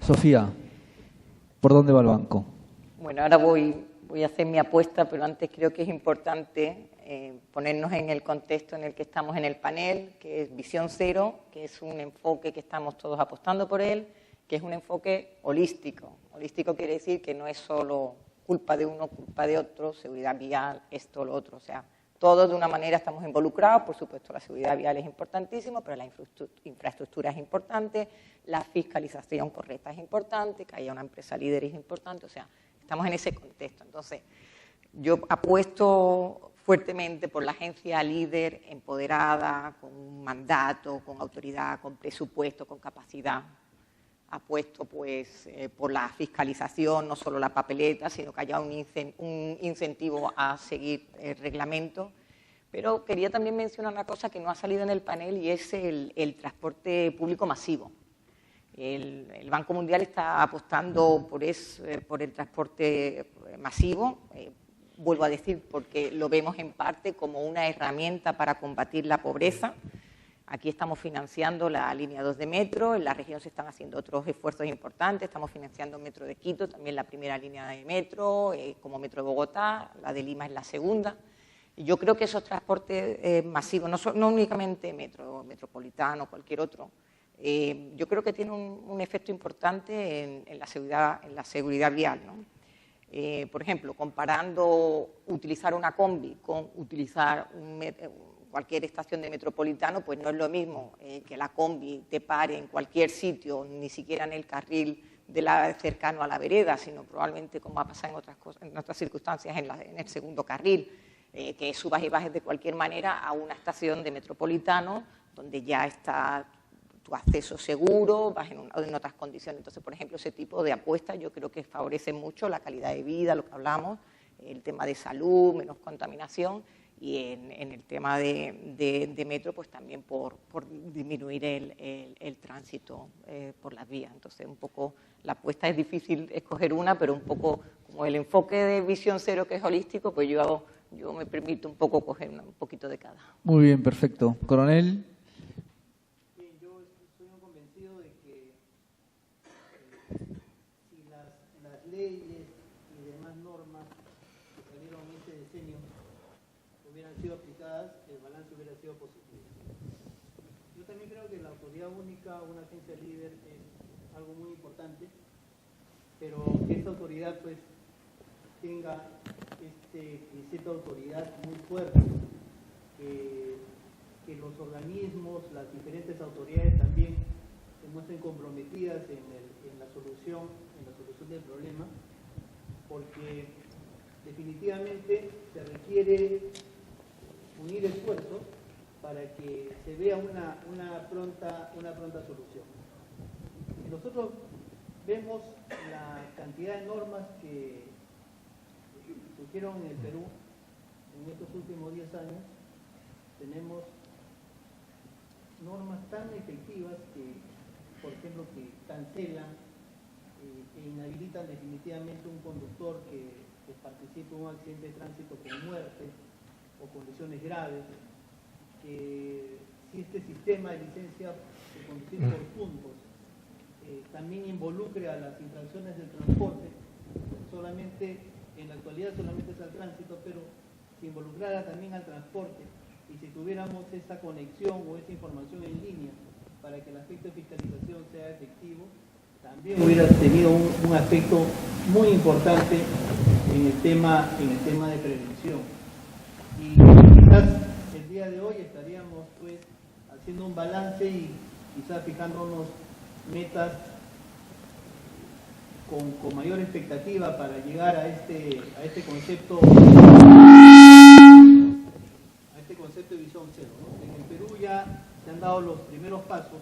Sofía, ¿por dónde va el banco? Bueno, ahora voy a hacer mi apuesta, pero antes creo que es importante ponernos en el contexto en el que estamos en el panel, que es Visión Cero, que es un enfoque que estamos todos apostando por él, que es un enfoque holístico. Holístico quiere decir que no es solo culpa de uno, culpa de otro, seguridad vial, esto, lo otro. O sea, todos de una manera estamos involucrados. Por supuesto, la seguridad vial es importantísimo, pero la infraestructura es importante, la fiscalización correcta es importante, que haya una empresa líder es importante. O sea, estamos en ese contexto. Entonces, yo apuesto fuertemente por la agencia líder, empoderada, con un mandato, con autoridad, con presupuesto, con capacidad. Apuesto pues por la fiscalización, no solo la papeleta, sino que haya un incentivo a seguir el reglamento. Pero quería también mencionar una cosa que no ha salido en el panel, y es el transporte público masivo. El Banco Mundial está apostando por el transporte masivo, vuelvo a decir, porque lo vemos en parte como una herramienta para combatir la pobreza. Aquí estamos financiando la línea 2 de metro, en la región se están haciendo otros esfuerzos importantes, estamos financiando el metro de Quito, también la primera línea de metro, como metro de Bogotá, la de Lima es la segunda. Y yo creo que esos transportes masivos, no únicamente metro, metropolitano, cualquier otro, yo creo que tiene un efecto importante en la seguridad vial, ¿no? Por ejemplo, comparando utilizar una combi con utilizar cualquier estación de metropolitano, pues no es lo mismo que la combi te pare en cualquier sitio, ni siquiera en el carril cercano a la vereda, sino probablemente, como ha pasado en otras circunstancias, en el segundo carril, que subas y bajes de cualquier manera a una estación de metropolitano donde ya está tu acceso seguro, vas en otras condiciones. Entonces, por ejemplo, ese tipo de apuestas yo creo que favorece mucho la calidad de vida, lo que hablamos, el tema de salud, menos contaminación, y en el tema de metro, pues también por disminuir el tránsito por las vías. Entonces, un poco la apuesta es difícil escoger una, pero un poco como el enfoque de Visión Cero, que es holístico, pues yo me permito un poco coger un poquito de cada. Muy bien, perfecto. Coronel. Yo estoy convencido de que si las leyes y demás normas que salieron en este decenio sido aplicadas, el balance hubiera sido positivo. Yo también creo que la autoridad única, una agencia líder, es algo muy importante, pero que esta autoridad pues tenga este principio de autoridad muy fuerte, que los organismos, las diferentes autoridades también se muestren comprometidas en la solución del problema, porque definitivamente se requiere unir esfuerzos para que se vea una pronta solución. Si nosotros vemos la cantidad de normas que surgieron en el Perú en estos últimos 10 años, tenemos normas tan efectivas que, por ejemplo, que cancelan e inhabilitan definitivamente un conductor que participe en un accidente de tránsito con muerte o condiciones graves, que si este sistema de licencia de conducir por puntos también involucre a las infracciones del transporte, en la actualidad solamente es al tránsito, pero si involucrara también al transporte y si tuviéramos esa conexión o esa información en línea para que el aspecto de fiscalización sea efectivo, también hubiera tenido un aspecto muy importante en el tema de prevención. Y quizás el día de hoy estaríamos pues haciendo un balance y quizás fijándonos metas con mayor expectativa para llegar a este concepto de visión cero, ¿no? En el Perú ya se han dado los primeros pasos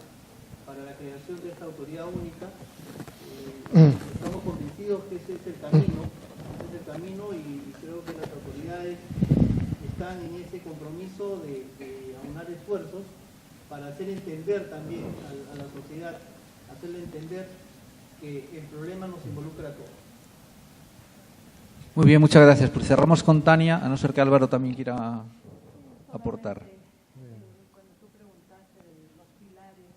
para la creación de esta autoridad única. Estamos convencidos que ese es el camino, y creo que las autoridades están en ese compromiso de aunar esfuerzos para hacer entender también a la sociedad, hacerle entender que el problema nos involucra a todos. Muy bien, muchas gracias. Pues cerramos con Tania, a no ser que Álvaro también quiera aportar. Cuando tú preguntaste de los pilares,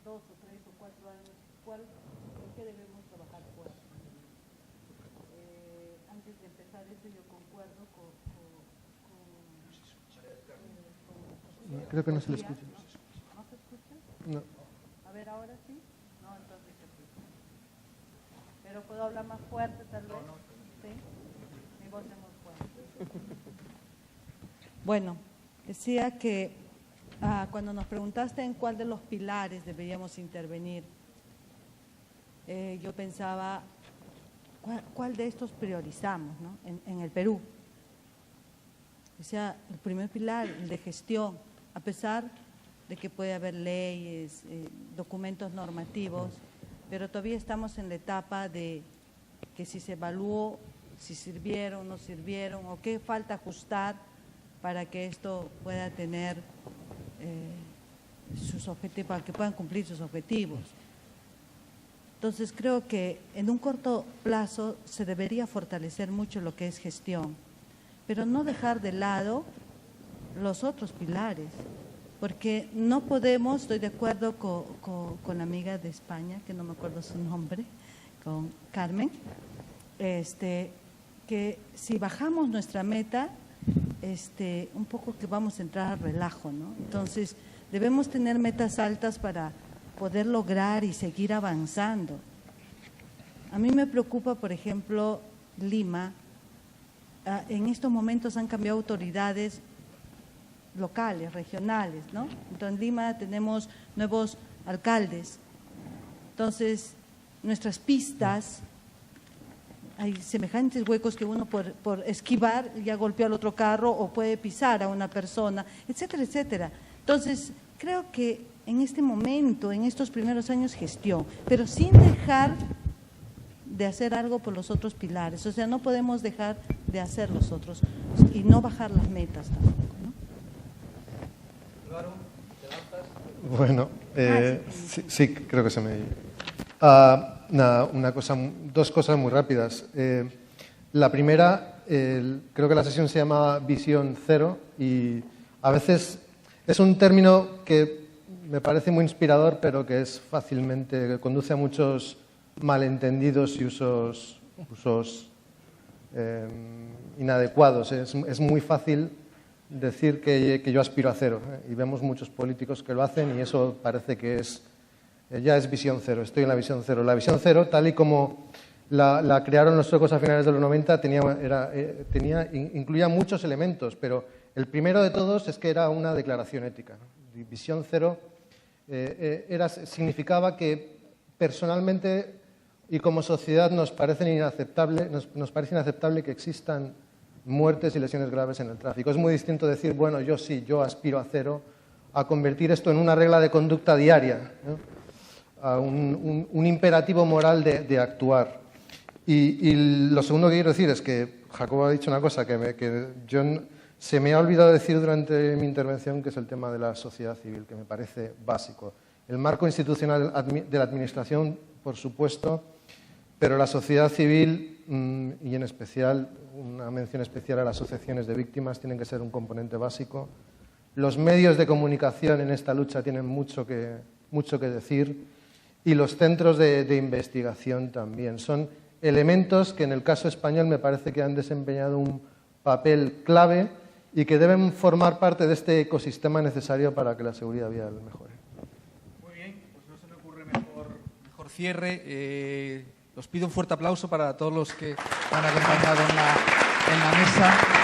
2 o 3 o 4 años, ¿en qué debemos trabajar fuerte? Antes de empezar eso, yo concuerdo con creo que no se le escucha. ¿No se escucha? No. A ver, ¿ahora sí? No, entonces se escucha. ¿Pero puedo hablar más fuerte tal vez? ¿Sí? Mi voz es muy fuerte. Bueno, decía que cuando nos preguntaste en cuál de los pilares deberíamos intervenir, yo pensaba, ¿cuál de estos priorizamos, ¿no? en el Perú? O sea, el primer pilar, el de gestión, a pesar de que puede haber leyes, documentos normativos, pero todavía estamos en la etapa de que si se evaluó, si sirvieron, no sirvieron, o qué falta ajustar para que esto pueda tener sus objetivos, para que puedan cumplir sus objetivos. Entonces creo que en un corto plazo se debería fortalecer mucho lo que es gestión, pero no dejar de lado los otros pilares, porque no podemos, estoy de acuerdo con la amiga de España, que no me acuerdo su nombre, con Carmen, que si bajamos nuestra meta, un poco que vamos a entrar al relajo, ¿no? Entonces, debemos tener metas altas para poder lograr y seguir avanzando. A mí me preocupa, por ejemplo, Lima. En estos momentos han cambiado autoridades locales, regionales, ¿no? Entonces, en Lima tenemos nuevos alcaldes. Entonces, nuestras pistas, hay semejantes huecos que uno por esquivar ya golpea al otro carro o puede pisar a una persona, etcétera, etcétera. Entonces, creo que en este momento, en estos primeros años, gestión, pero sin dejar de hacer algo por los otros pilares. O sea, no podemos dejar de hacer los otros y no bajar las metas tampoco, ¿no? Álvaro, ¿te lanzas? Bueno, sí, creo que se me... dos cosas muy rápidas. La primera, creo que la sesión se llama Visión Cero y a veces es un término que me parece muy inspirador, pero que es fácilmente, que conduce a muchos malentendidos y usos inadecuados. Es muy fácil decir que yo aspiro a cero, y vemos muchos políticos que lo hacen y eso parece que ya es visión cero. Estoy en la visión cero. La visión cero, tal y como la crearon los suecos a finales de los 90, incluía muchos elementos, pero el primero de todos es que era una declaración ética, ¿no? Visión cero significaba que personalmente y como sociedad nos parece inaceptable que existan muertes y lesiones graves en el tráfico. Es muy distinto decir, bueno, yo aspiro a cero, a convertir esto en una regla de conducta diaria, ¿no? A un imperativo moral de actuar. Y lo segundo que quiero decir es que Jacobo ha dicho una cosa que se me ha olvidado decir durante mi intervención, que es el tema de la sociedad civil, que me parece básico. El marco institucional de la Administración, por supuesto, pero la sociedad civil y en especial, una mención especial a las asociaciones de víctimas, tienen que ser un componente básico. Los medios de comunicación en esta lucha tienen mucho que decir y los centros de investigación también. Son elementos que en el caso español me parece que han desempeñado un papel clave y que deben formar parte de este ecosistema necesario para que la seguridad vial mejore. Muy bien, pues no se me ocurre mejor cierre. Os pido un fuerte aplauso para todos los que han acompañado en la mesa.